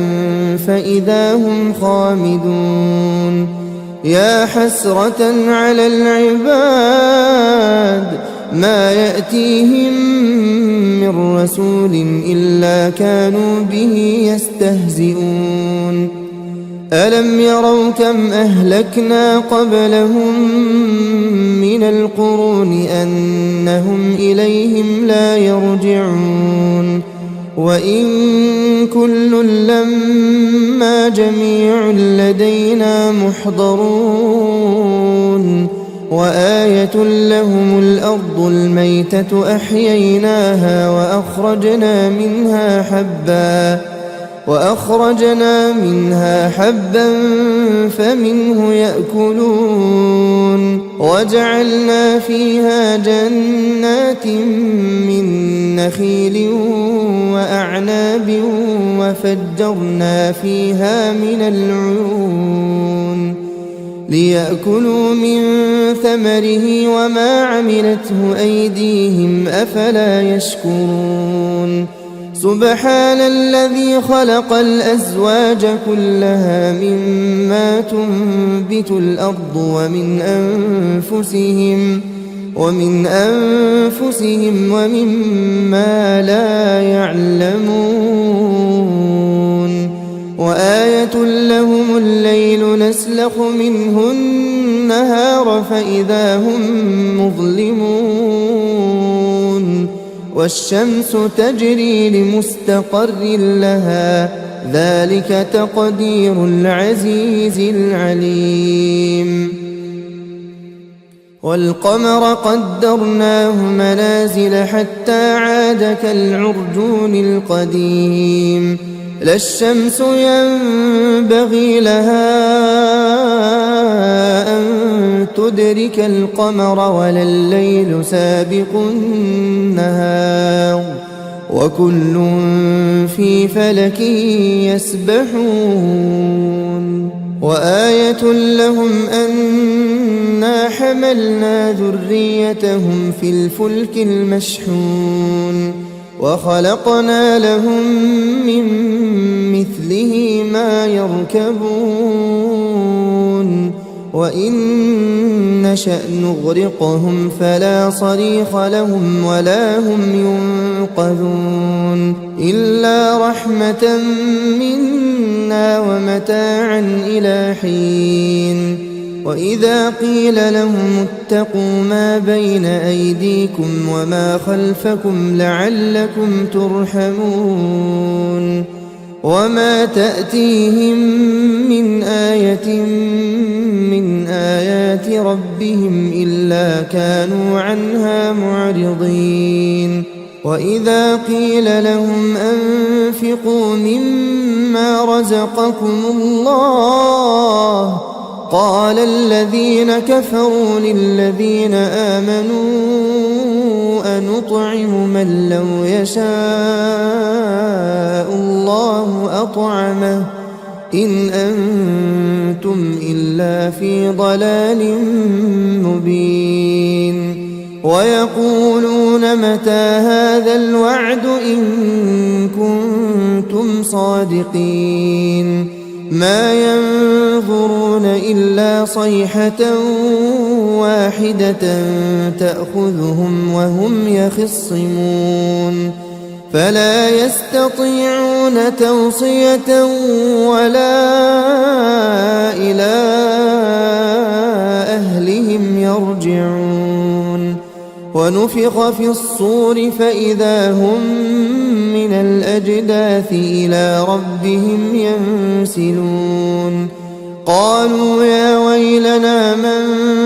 فإذا هم خامدون يا حسرة على العباد ما يأتيهم من رسول إلا كانوا به يستهزئون ألم يروا كم أهلكنا قبلهم من القرون أنهم إليهم لا يرجعون وإن كل لما جميع لدينا محضرون وآية لهم الأرض الميتة أحييناها وأخرجنا منها حبا فمنه يأكلون وجعلنا فيها جنات من نخيل وأعناب وفجرنا فيها من العيون ليأكلوا من ثمره وما عملته أيديهم أفلا يشكرون سبحان الذي خلق الأزواج كلها مما تنبت الأرض ومن أنفسهم ومما لا يعلمون وآية لهم الليل نسلخ منه النهار فإذا هم مظلمون والشمس تجري لمستقر لها ذلك تقدير العزيز العليم والقمر قدرناه منازل حتى عاد كالعرجون القديم لا الشمس ينبغي لها أن تدرك القمر ولا الليل سابق النهار وكل في فلك يسبحون وآية لهم أنا حملنا ذريتهم في الفلك المشحون وخلقنا لهم من مثله ما يركبون وإن نشأ نغرقهم فلا صريخ لهم ولا هم ينقذون إلا رحمة منا ومتاعا إلى حين وإذا قيل لهم اتقوا ما بين أيديكم وما خلفكم لعلكم ترحمون وما تأتيهم من آية من آيات ربهم إلا كانوا عنها معرضين وإذا قيل لهم أنفقوا مما رزقكم الله قال الذين كفروا للذين آمنوا أنطعم من لو يشاء الله أطعمه إن أنتم إلا في ضلال مبين ويقولون متى هذا الوعد إن كنتم صادقين ما ينظرون إلا صيحة واحدة تأخذهم وهم يخصمون فلا يستطيعون توصية ولا إلى أهلهم يرجعون ونفخ في الصور فإذا هم من الأجداث إلى ربهم ينسلون قالوا يا ويلنا من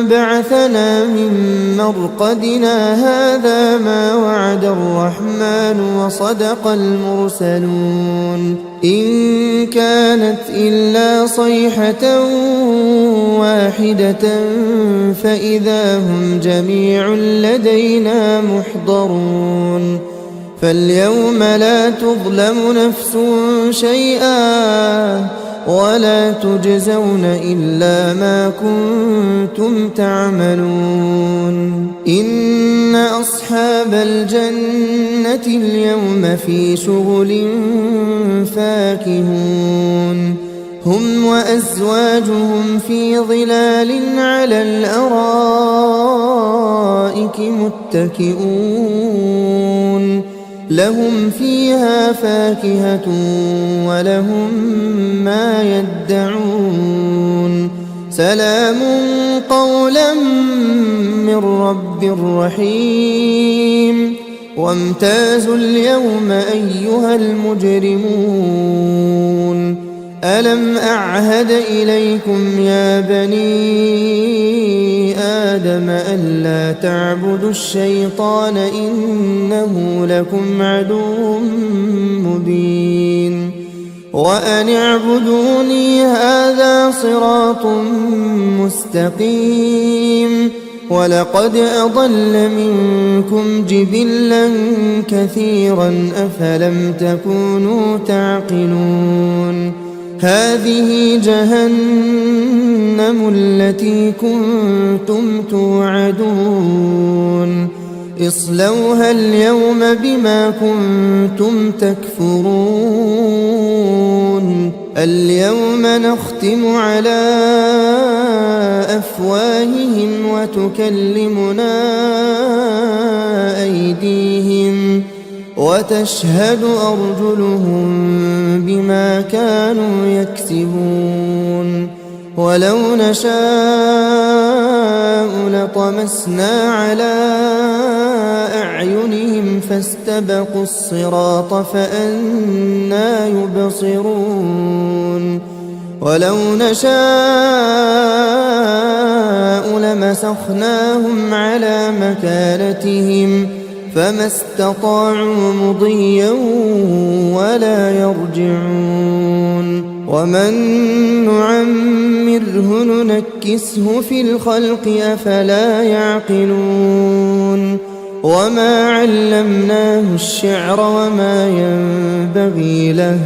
بعثنا من مرقدنا هذا ما وعد الرحمن وصدق المرسلون إن كانت إلا صيحة واحدة فإذا هم جميع لدينا محضرون فاليوم لا تظلم نفس شيئا ولا تجزون إلا ما كنتم تعملون إن أصحاب الجنة اليوم في شغل فاكهون هم وأزواجهم في ظلال على الأرائك متكئون لهم فيها فاكهة ولهم ما يدعون سلام قولا من رب رحيم وامتازوا اليوم أيها المجرمون ألم أعهد إليكم يا بني آدم ألا تعبدوا الشيطان إنه لكم عدو مبين وأن اعبدوني هذا صراط مستقيم ولقد أضل منكم جبلا كثيرا أفلم تكونوا تعقلون هذه جهنم التي كنتم توعدون اصلوها اليوم بما كنتم تكفرون اليوم نختم على أفواههم وتكلمنا أيديهم وتشهد أرجلهم بما كانوا يكسبون ولو نشاء لطمسنا على أعينهم فاستبقوا الصراط فأنى يبصرون ولو نشاء لمسخناهم على مكانتهم فما استطاعوا مضيا ولا يرجعون ومن نعمره ننكسه في الخلق أفلا يعقلون وما علمناه الشعر وما ينبغي له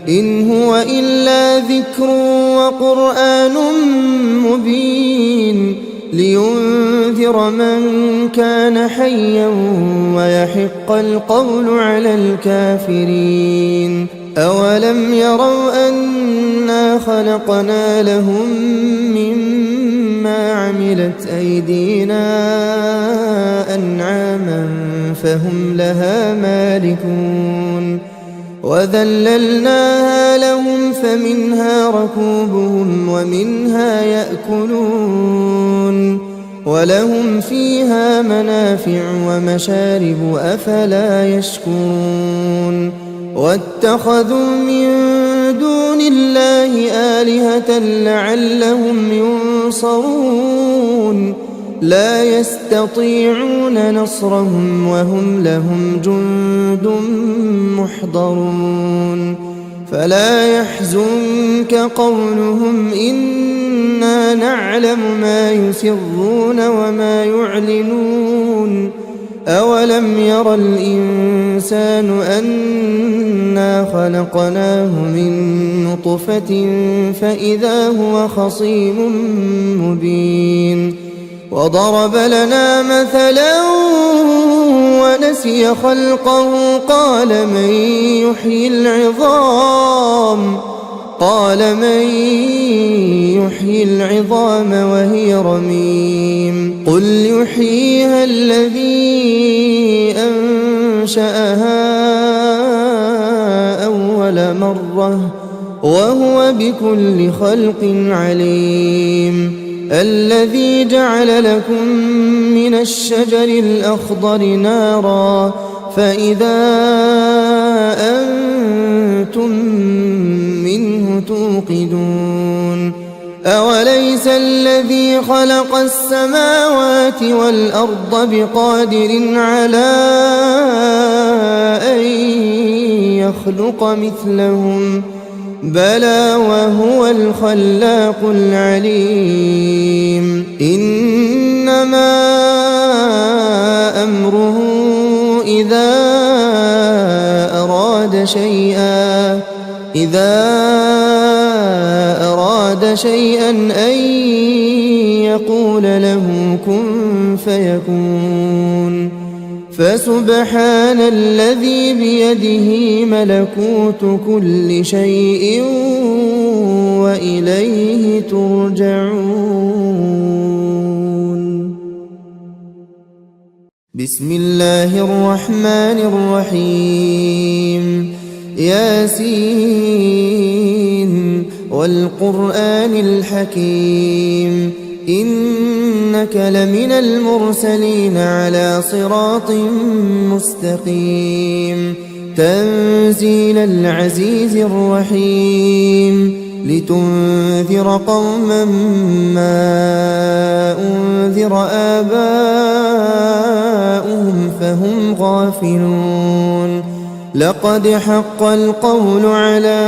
إن هو إلا ذكر وقرآن مبين لينذر من كان حيا ويحق القول على الكافرين أولم يروا أنا خلقنا لهم مما عملت أيدينا أنعاما فهم لها مالكون وذللناها لهم فمنها ركوبهم ومنها يأكلون ولهم فيها منافع ومشارب أفلا يشكرون واتخذوا من دون الله آلهة لعلهم ينصرون لا يستطيعون نصرهم وهم لهم جند محضرون فلا يحزنك قولهم إنا نعلم ما يسرون وما يعلنون أولم ير الإنسان أنا خلقناه من نطفة فإذا هو خصيم مبين وضرب لنا مثلا ونسي خلقه قال من يحيي العظام وهي رميم قل يحييها الذي أنشأها أول مرة وهو بكل خلق عليم الذي جعل لكم من الشجر الأخضر نارا فإذا أنتم منه توقدون أوليس الذي خلق السماوات والأرض بقادر على أن يخلق مثلهم بلى وهو الخلاق العليم إنما أمره إذا أراد شيئا أن يقول له كن فيكون فسبحان الذي بيده ملكوت كل شيء وإليه ترجعون. بسم الله الرحمن الرحيم ياسين والقرآن الحكيم إنك لمن المرسلين على صراط مستقيم تنزيل العزيز الرحيم لتنذر قوما ما أنذر آباؤهم فهم غافلون لقد حق القول على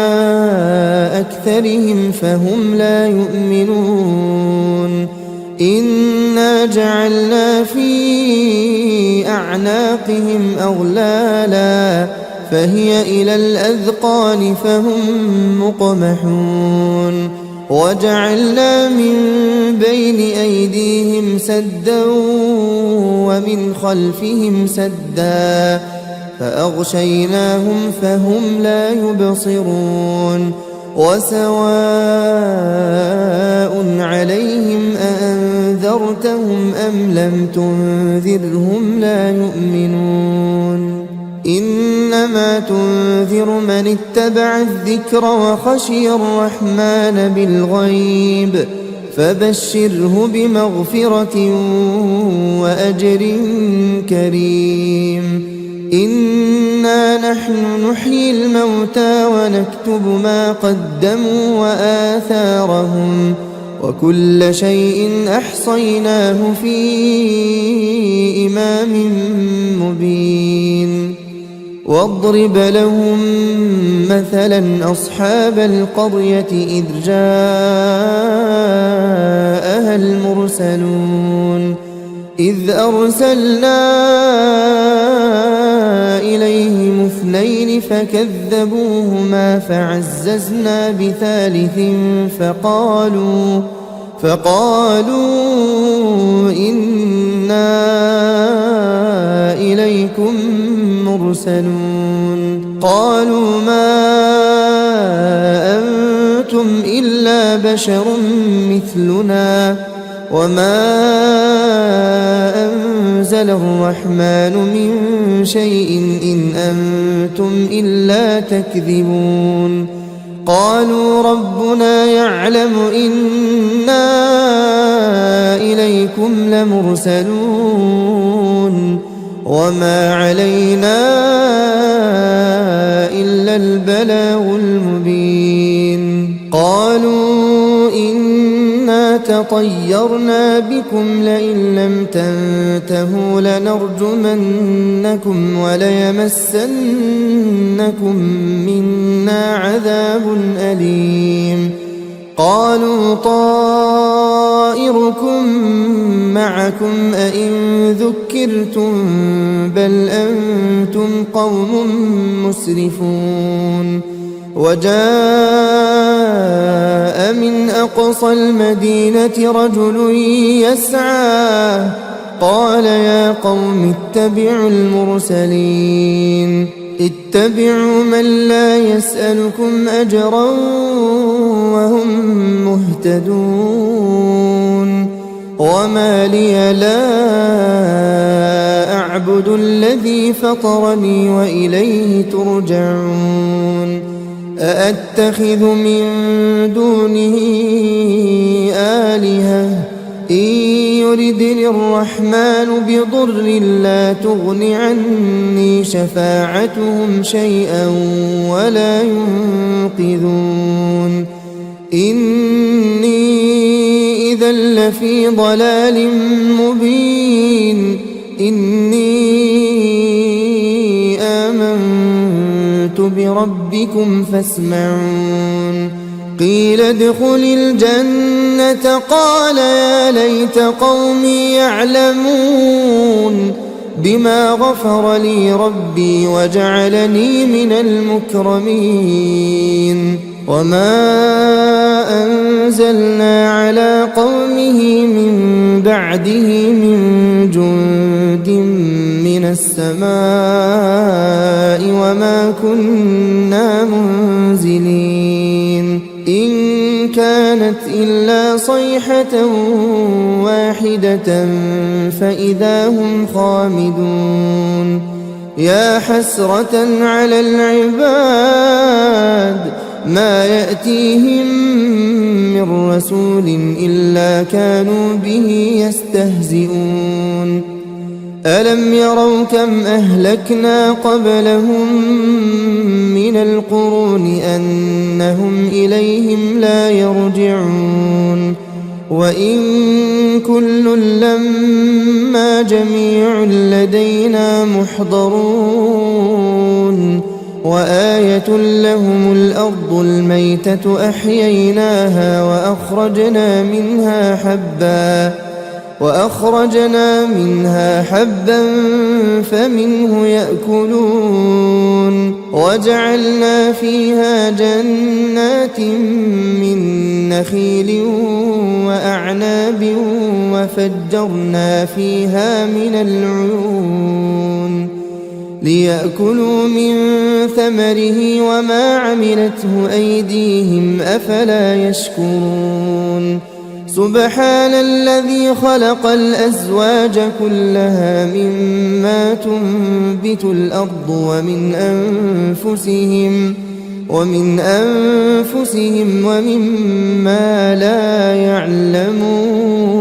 أكثرهم فهم لا يؤمنون إنا جعلنا في أعناقهم أغلالا فهي إلى الأذقان فهم مقمحون وجعلنا من بين أيديهم سدا ومن خلفهم سدا فأغشيناهم فهم لا يبصرون وسواء عليهم أأنذرتهم أم لم تنذرهم لا يؤمنون إنما تنذر من اتبع الذكر وخشي الرحمن بالغيب فبشره بمغفرة وأجر كريم إنا نحن نحيي الموتى ونكتب ما قدموا وآثارهم وكل شيء أحصيناه في إمام مبين واضرب لهم مثلا أصحاب القرية إذ جاءها المرسلون إذ أرسلنا إليهم اثنين فكذبوهما فعززنا بثالث فقالوا إنا إليكم مرسلون قالوا ما أنتم إلا بشر مثلنا وما أنزل الرحمن من شيء إن أنتم إلا تكذبون قالوا ربنا يعلم إنا إليكم لمرسلون وما علينا إلا البلاغ المبين قالوا إنا تطيرنا بكم لئن لم تنتهوا لنرجمنكم وليمسنكم منا عذاب أليم قالوا طائركم معكم أئن ذكرتم بل أنتم قوم مسرفون وجاء من أقصى المدينة رجل يسعى قال يا قوم اتبعوا المرسلين اتبعوا من لا يسألكم أجرا وهم مهتدون وما لي لا أعبد الذي فطرني وإليه ترجعون أأتخذ من دونه آلهة إن يردني الرحمن بضر لا تغن عني شفاعتهم شيئا ولا ينقذون إني إذا لفي ضلال مبين إني آمنت بربكم فاسمعون قيل ادخل الجنة قال يا ليت قومي يعلمون بما غفر لي ربي وجعلني من المكرمين وما أنزلنا على قومه من بعده من جند من السماء وما كنا منزلين إن كانت إلا صيحة واحدة فإذا هم خامدون يا حسرة على العباد ما يأتيهم من رسول إلا كانوا به يستهزئون ألم يروا كم أهلكنا قبلهم من القرون أنهم إليهم لا يرجعون وإن كل لما جميع لدينا محضرون وآية لهم الأرض الميتة أحييناها وأخرجنا منها حبا فمنه يأكلون وجعلنا فيها جنات من نخيل وأعناب وفجرنا فيها من العيون ليأكلوا من ثمره وما عملته أيديهم أفلا يشكرون سبحان الذي خلق الأزواج كلها مما تنبت الأرض ومن أنفسهم ومما لا يعلمون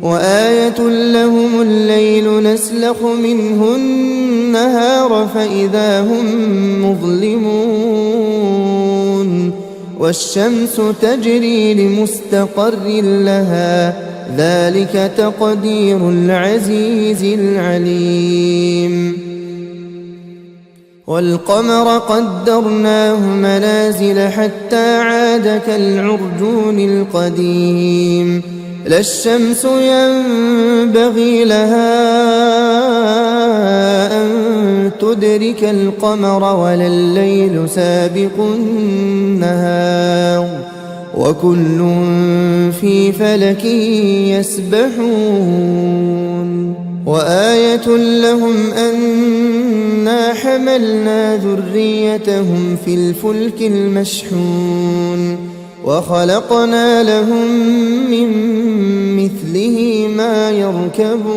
وآية لهم الليل نسلخ منه النهار فإذا هم مظلمون والشمس تجري لمستقر لها ذلك تقدير العزيز العليم والقمر قدرناه منازل حتى عاد كالعرجون القديم لا الشمس ينبغي لها أن تدرك القمر ولا الليل سابق النهار وكل في فلك يسبحون وآية لهم أنا حملنا ذريتهم في الفلك المشحون وخلقنا لهم من مثله ما يركبون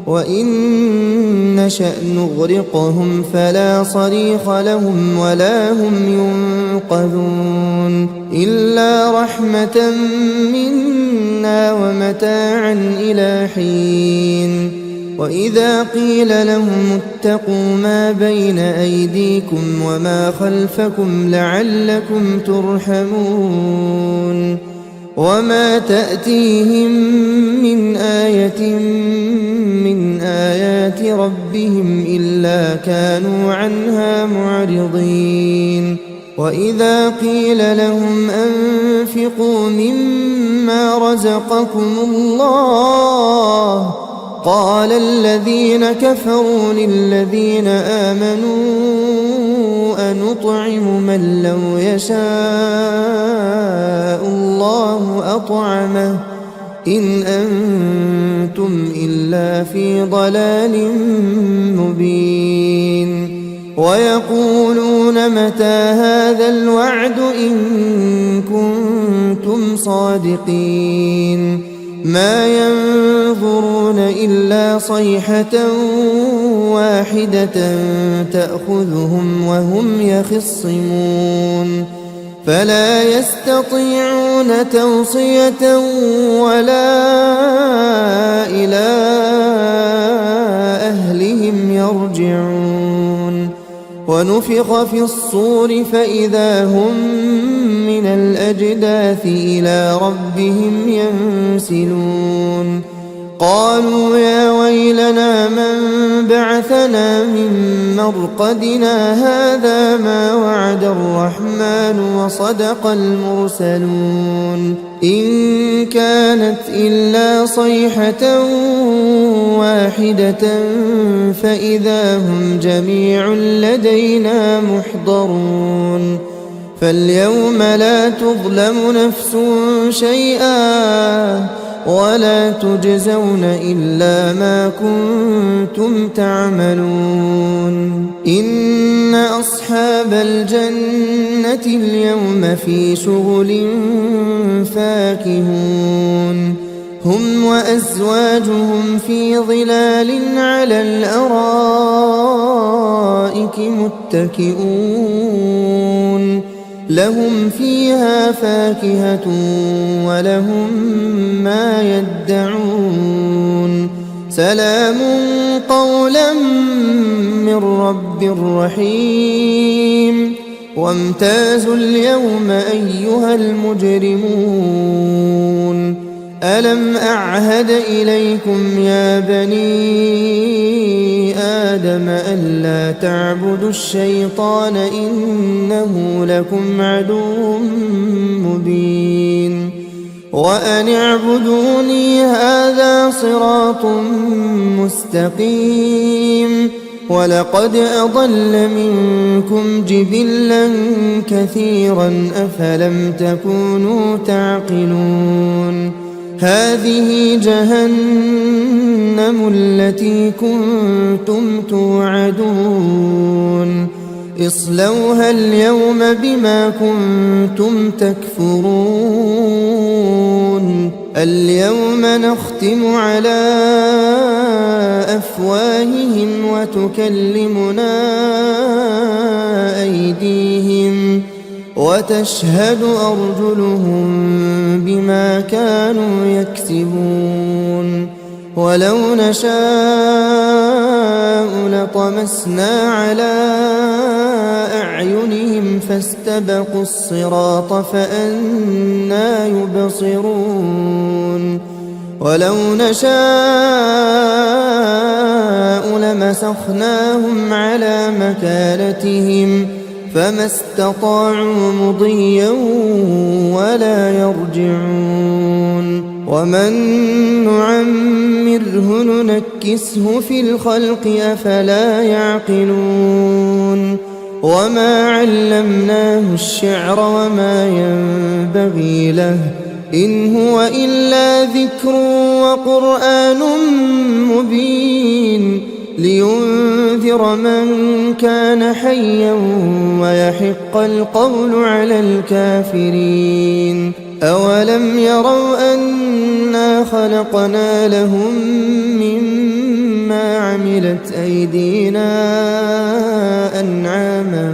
وإن نشأ نغرقهم فلا صريخ لهم ولا هم ينقذون إلا رحمة منا ومتاعا إلى حين وإذا قيل لهم اتقوا ما بين أيديكم وما خلفكم لعلكم ترحمون وما تأتيهم من آية من آيات ربهم إلا كانوا عنها معرضين وإذا قيل لهم أنفقوا مما رزقكم الله قال الذين كفروا للذين آمنوا أنطعم من لو يشاء الله أطعمه إن أنتم إلا في ضلال مبين ويقولون متى هذا الوعد إن كنتم صادقين ما ينظرون إلا صيحة واحدة تأخذهم وهم يخصمون فلا يستطيعون توصية ولا إلى أهلهم يرجعون ونفخ في الصور فإذا هم من الأجداث إلى ربهم ينسلون قالوا يا ويلنا من بعثنا من مرقدنا هذا ما وعد الرحمن وصدق المرسلون إن كانت إلا صيحة واحدة فإذا هم جميع لدينا محضرون فاليوم لا تظلم نفس شيئا ولا تجزون إلا ما كنتم تعملون إن أصحاب الجنة اليوم في شغل فاكهون هم وأزواجهم في ظلال على الأرائك متكئون لهم فيها فاكهة ولهم ما يدعون سلام قولا من رب رحيم وامتازوا اليوم أيها المجرمون ألم أعهد إليكم يا بني آدم ألا تعبدوا الشيطان إنه لكم عدو مبين وأن اعبدوني هذا صراط مستقيم ولقد أضل منكم جبلا كثيرا أفلم تكونوا تعقلون هذه جهنم التي كنتم توعدون اصلوها اليوم بما كنتم تكفرون اليوم نختم على أفواههم وتكلمنا أيديهم وتشهد أرجلهم بما كانوا يكسبون ولو نشاء لطمسنا على أعينهم فاستبقوا الصراط فأنى يبصرون ولو نشاء لمسخناهم على مكانتهم فما استطاعوا مضيا ولا يرجعون ومن نعمره ننكسه في الخلق أفلا يعقلون وما علمناه الشعر وما ينبغي له إن هو إلا ذكر وقرآن مبين لينذر من كان حيا ويحق القول على الكافرين أولم يروا أنا خلقنا لهم مما عملت أيدينا أنعاما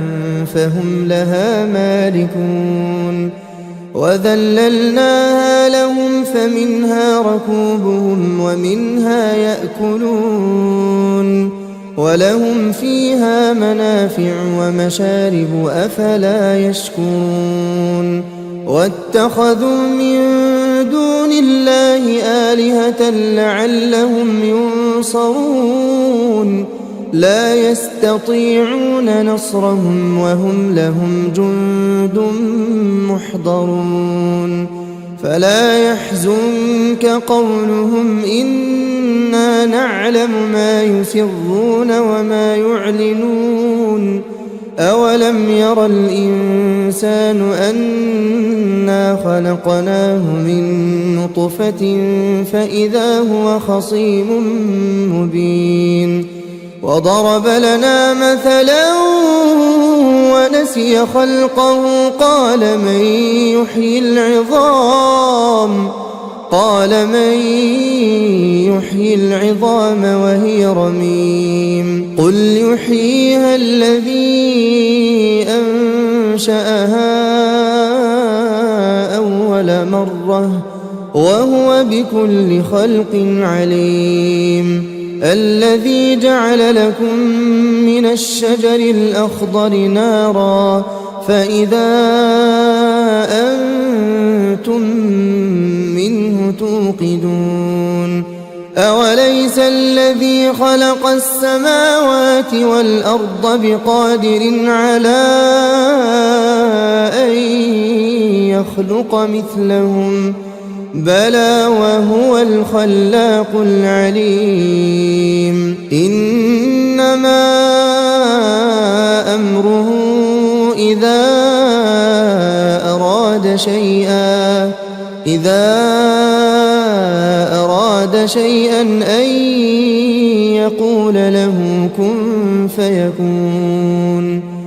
فهم لها مالكون وذللناها لهم فمنها ركوبهم ومنها يأكلون ولهم فيها منافع ومشارب أفلا يشكرون واتخذوا من دون الله آلهة لعلهم ينصرون لا يستطيعون نصرهم وهم لهم جند محضرون فلا يحزنك قولهم إنا نعلم ما يسرون وما يعلنون أولم ير الإنسان أنا خلقناه من نطفة فإذا هو خصيم مبين وضرب لنا مثلا ونسي خلقه قال من يحيي العظام وهي رميم قل يحييها الذي أنشأها أول مرة وهو بكل خلق عليم الذي جعل لكم من من الشجر الأخضر نارا فإذا أنتم منه توقدون أوليس الذي خلق السماوات والأرض بقادر على أن يخلق مثلهم بلى وهو الخلاق العليم إنما أمره إذا أراد شيئا أن يقول له كن فيكون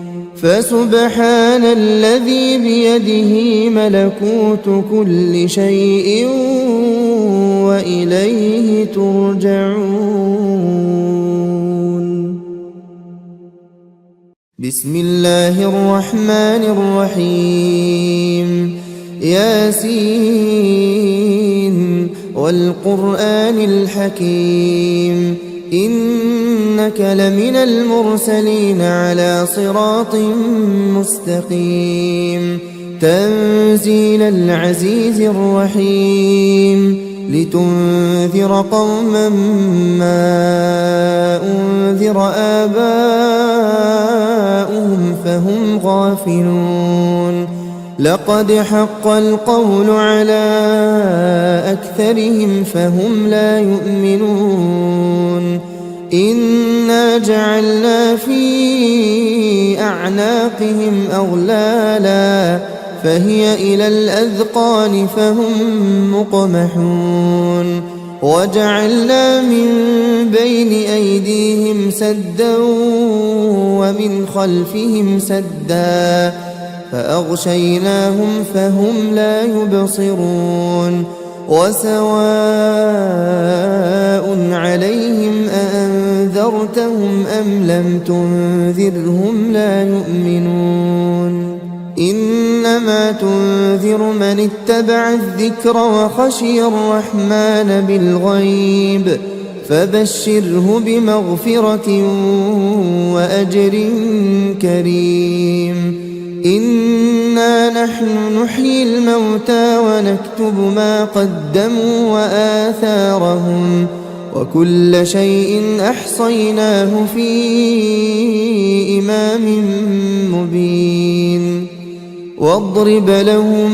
فسبحان الذي بيده ملكوت كل شيء وإليه ترجعون. بسم الله الرحمن الرحيم ياسين والقرآن الحكيم إنك لمن المرسلين على صراط مستقيم تنزيل العزيز الرحيم لتنذر قوما ما أنذر آباؤهم فهم غافلون لقد حق القول على أكثرهم فهم لا يؤمنون إنا جعلنا في أعناقهم أغلالا فهي إلى الأذقان فهم مقمحون وجعلنا من بين أيديهم سدا ومن خلفهم سدا فأغشيناهم فهم لا يبصرون وسواء عليهم أأنذرتهم أم لم تنذرهم لا يؤمنون إنما تنذر من اتبع الذكر وخشي الرحمن بالغيب فبشره بمغفرة وأجر كريم إنا نحن نحيي الموتى ونكتب ما قدموا وآثارهم وكل شيء أحصيناه في إمام مبين واضرب لهم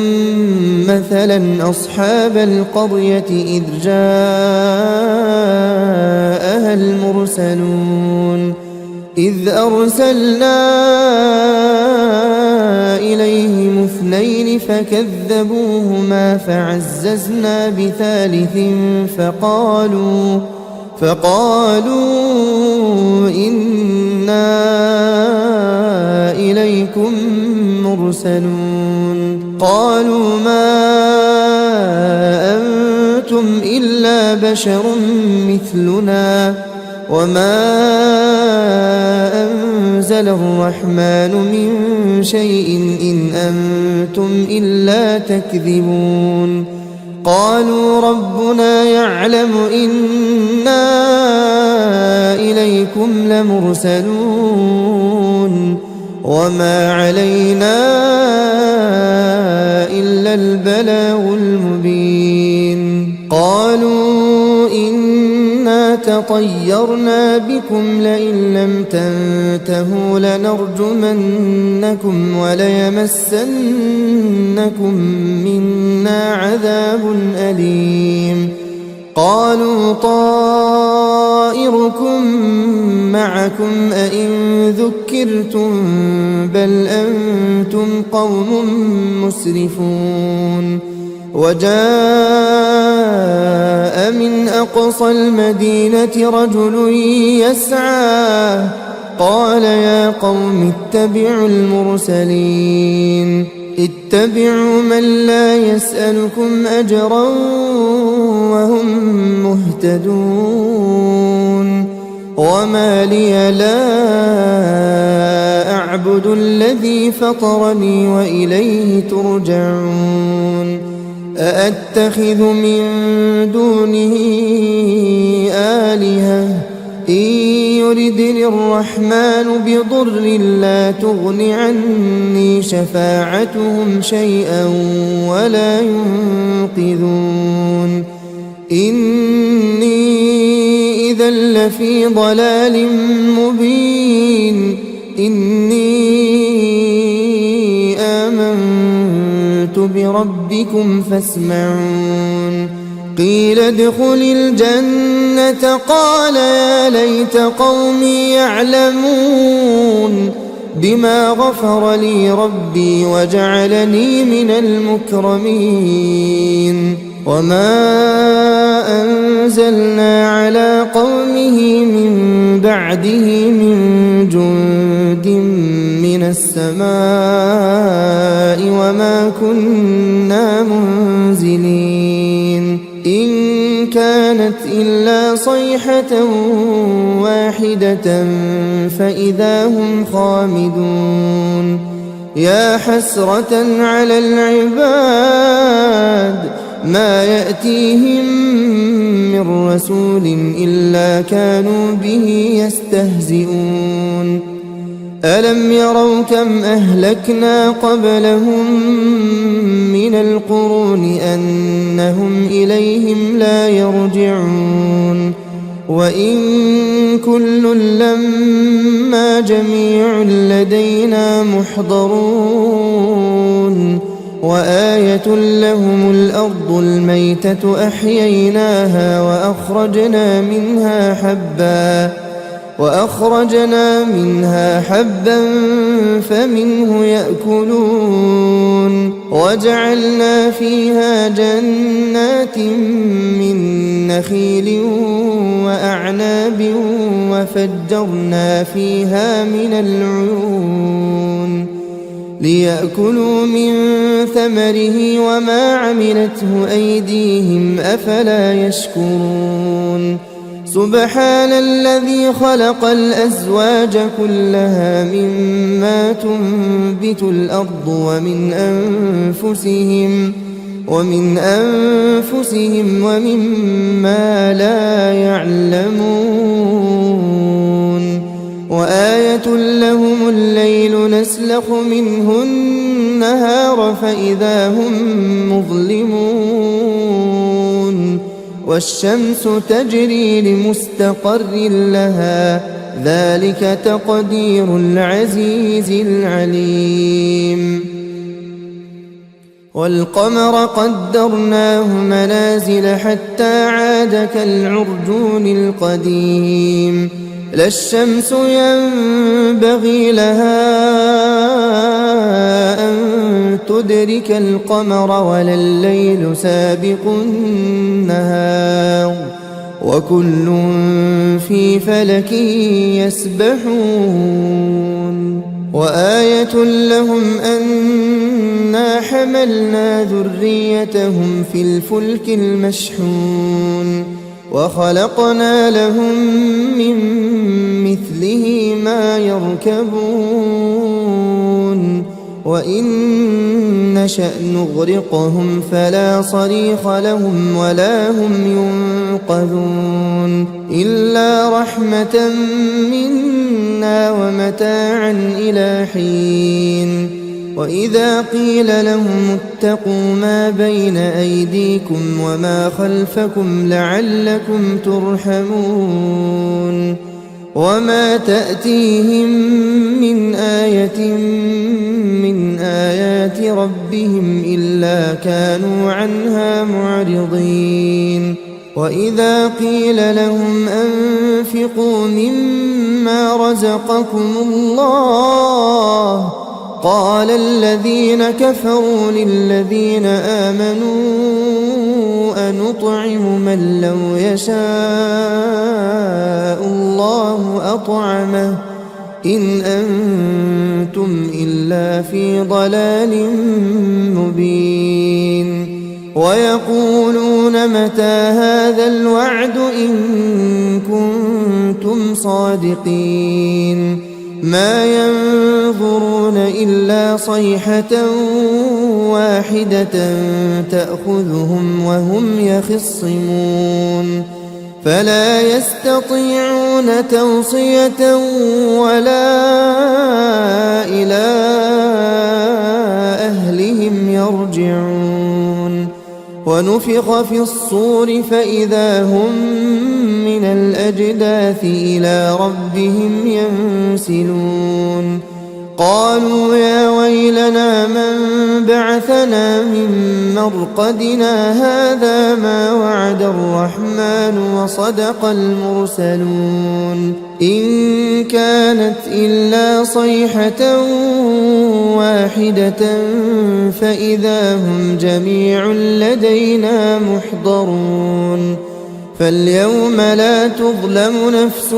مثلا أصحاب القرية إذ جاءها المرسلون إذ أرسلنا إليهم اثنين فكذبوهما فعززنا بثالث فقالوا إنا إليكم مرسلون قالوا ما أنتم إلا بشر مثلنا وما أنزل الرحمن من شيء إن أنتم إلا تكذبون قالوا ربنا يعلم إنا إليكم لمرسلون وما علينا إلا البلاغ المبين قالوا إنا تطيرنا بكم لئن لم تنتهوا لنرجمنكم وليمسنكم منا عذاب أليم قالوا طائركم معكم أئن ذكرتم بل أنتم قوم مسرفون وجاء من أقصى المدينة رجل يسعى قال يا قوم اتبعوا المرسلين اتبعوا من لا يسألكم أجرا وهم مهتدون وما لي لا أعبد الذي فطرني وإليه ترجعون أأتخذ من دونه آلهة إن يردني الرحمن بضر لا تغن عني شفاعتهم شيئا ولا ينقذون إني إذا لفي ضلال مبين إني آمنت بربكم فاسمعون قيل ادخل الجنة قال يا ليت قومي يعلمون بما غفر لي ربي وجعلني من المكرمين وما أنزلنا على قومه من بعده من جند من السماء وما كنا منزلين إن كانت إلا صيحة واحدة فإذا هم خامدون يا حسرة على العباد ما يأتيهم من رسول إلا كانوا به يستهزئون ألم يروا كم أهلكنا قبلهم من القرون أنهم إليهم لا يرجعون وإن كل لما جميع لدينا محضرون وآية لهم الأرض الميتة أحييناها وأخرجنا منها حبا فمنه يأكلون وجعلنا فيها جنات من نخيل وأعناب وفجرنا فيها من العيون ليأكلوا من ثمره وما عملته أيديهم أفلا يشكرون سبحان الذي خلق الأزواج كلها مما تنبت الأرض ومن أنفسهم ومما لا يعلمون وآية لهم الليل نسلخ منه النهار فإذا هم مظلمون والشمس تجري لمستقر لها ذلك تقدير العزيز العليم والقمر قدرناه منازل حتى عاد كالعرجون القديم لا الشمس ينبغي لها أن تدرك القمر ولا الليل سابق النهار وكل في فلك يسبحون وآية لهم أنا حملنا ذريتهم في الفلك المشحون وخلقنا لهم من مثله ما يركبون وإن نشأ نغرقهم فلا صريخ لهم ولا هم ينقذون إلا رحمة منا ومتاعا إلى حين وإذا قيل لهم اتقوا ما بين أيديكم وما خلفكم لعلكم ترحمون وما تأتيهم من آية من آيات ربهم إلا كانوا عنها معرضين وإذا قيل لهم أنفقوا مما رزقكم الله قال الذين كفروا للذين آمنوا أنطعم من لو يشاء الله أطعمه إن أنتم إلا في ضلال مبين ويقولون متى هذا الوعد إن كنتم صادقين ما ينظرون إلا صيحة واحدة تأخذهم وهم يخصمون فلا يستطيعون توصية ولا إلى أهلهم يرجعون ونفخ في الصور فإذا هم من الأجداث إلى ربهم ينسلون قالوا يا ويلنا من بعثنا من مرقدنا هذا ما وعد الرحمن وصدق المرسلون إن كانت إلا صيحة واحدة فإذا هم جميع لدينا محضرون فاليوم لا تظلم نفس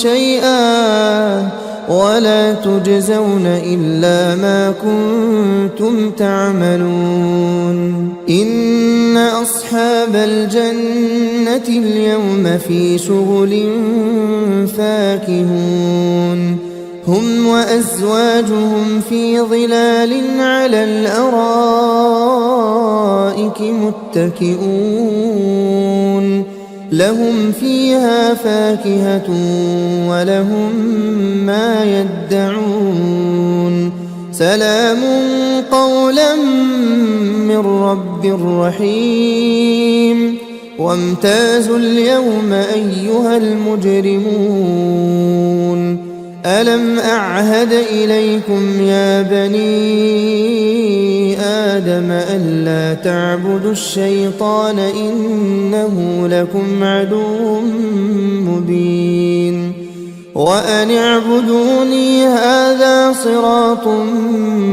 شيئا ولا تجزون إلا ما كنتم تعملون إن أصحاب الجنة اليوم في شغل فاكهون هم وأزواجهم في ظلال على الأرائك متكئون لهم فيها فاكهة ولهم ما يدعون سلام قولا من رب رحيم وامتازوا اليوم أيها المجرمون ألم أعهد إليكم يا بني آدم ألا تعبدوا الشيطان إنه لكم عدو مبين وأن اعبدوني هذا صراط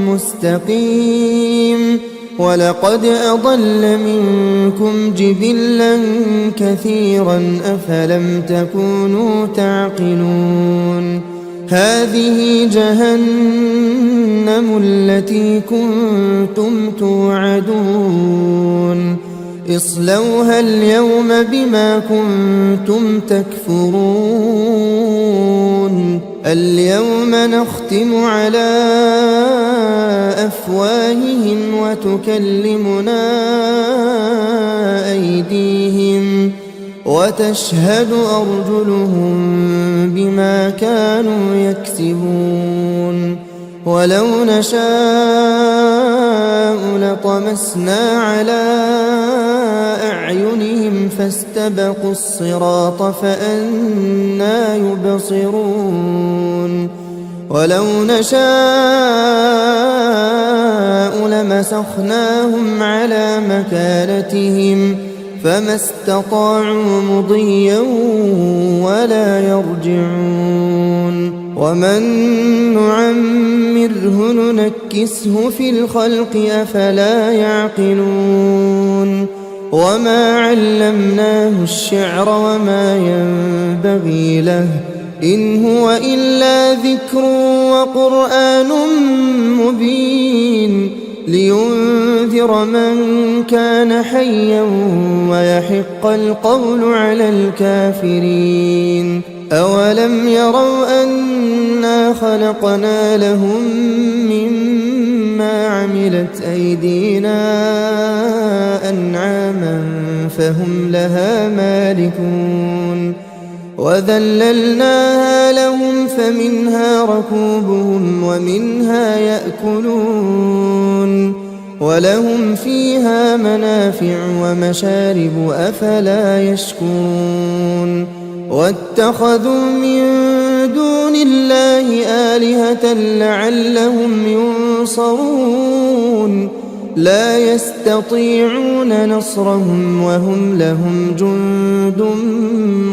مستقيم ولقد أضل منكم جبلا كثيرا أفلم تكونوا تعقلون هذه جهنم التي كنتم توعدون اصلوها اليوم بما كنتم تكفرون اليوم نختم على أفواههم وتكلمنا أيديهم وتشهد أرجلهم بما كانوا يكسبون ولو نشاء لطمسنا على أعينهم فاستبقوا الصراط فأنى يبصرون ولو نشاء لمسخناهم على مكانتهم فما استطاعوا مضيا ولا يرجعون ومن نعمره ننكسه في الخلق أفلا يعقلون وما علمناه الشعر وما ينبغي له إن هو إلا ذكر وقرآن مبين لينذر من كان حيا ويحق القول على الكافرين أولم يروا أنا خلقنا لهم مما عملت أيدينا أنعاما فهم لها مالكون وذللناها لهم فمنها ركوبهم ومنها يأكلون ولهم فيها منافع ومشارب أفلا يشكرون واتخذوا من دون الله آلهة لعلهم ينصرون لا يستطيعون نصرهم وهم لهم جند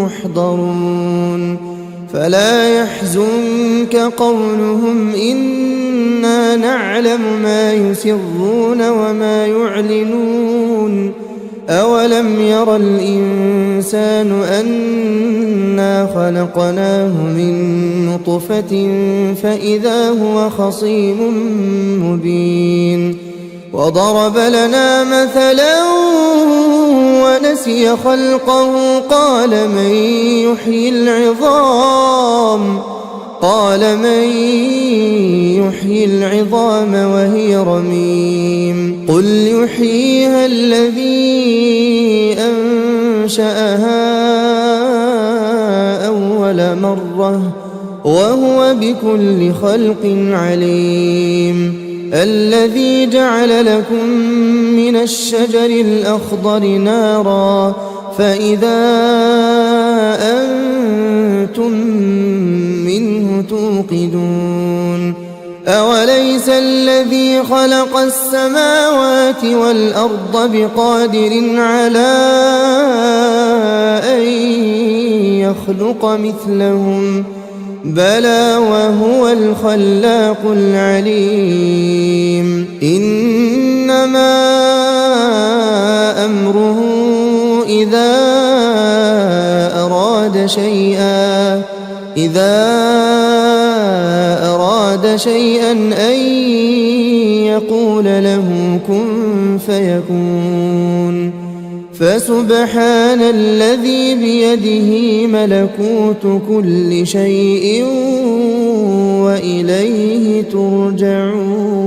محضرون فلا يحزنك قولهم إنا نعلم ما يسرون وما يعلنون أولم ير الإنسان أنا خلقناه من نطفة فإذا هو خصيم مبين وضرب لنا مثلا ونسي خلقه قال من يحيي العظام وهي رميم قل يحييها الذي أنشأها أول مرة وهو بكل خلق عليم. الذي جعل لكم من الشجر الأخضر نارا فإذا أنتم منه توقدون. أوليس الذي خلق السماوات والأرض بقادر على أن يخلق مثلهم بلى وهو الخلاق العليم. إنما أمره إذا أراد شيئا أن يقول له كن فيكون. فسبحان الذي بيده ملكوت كل شيء وإليه ترجعون.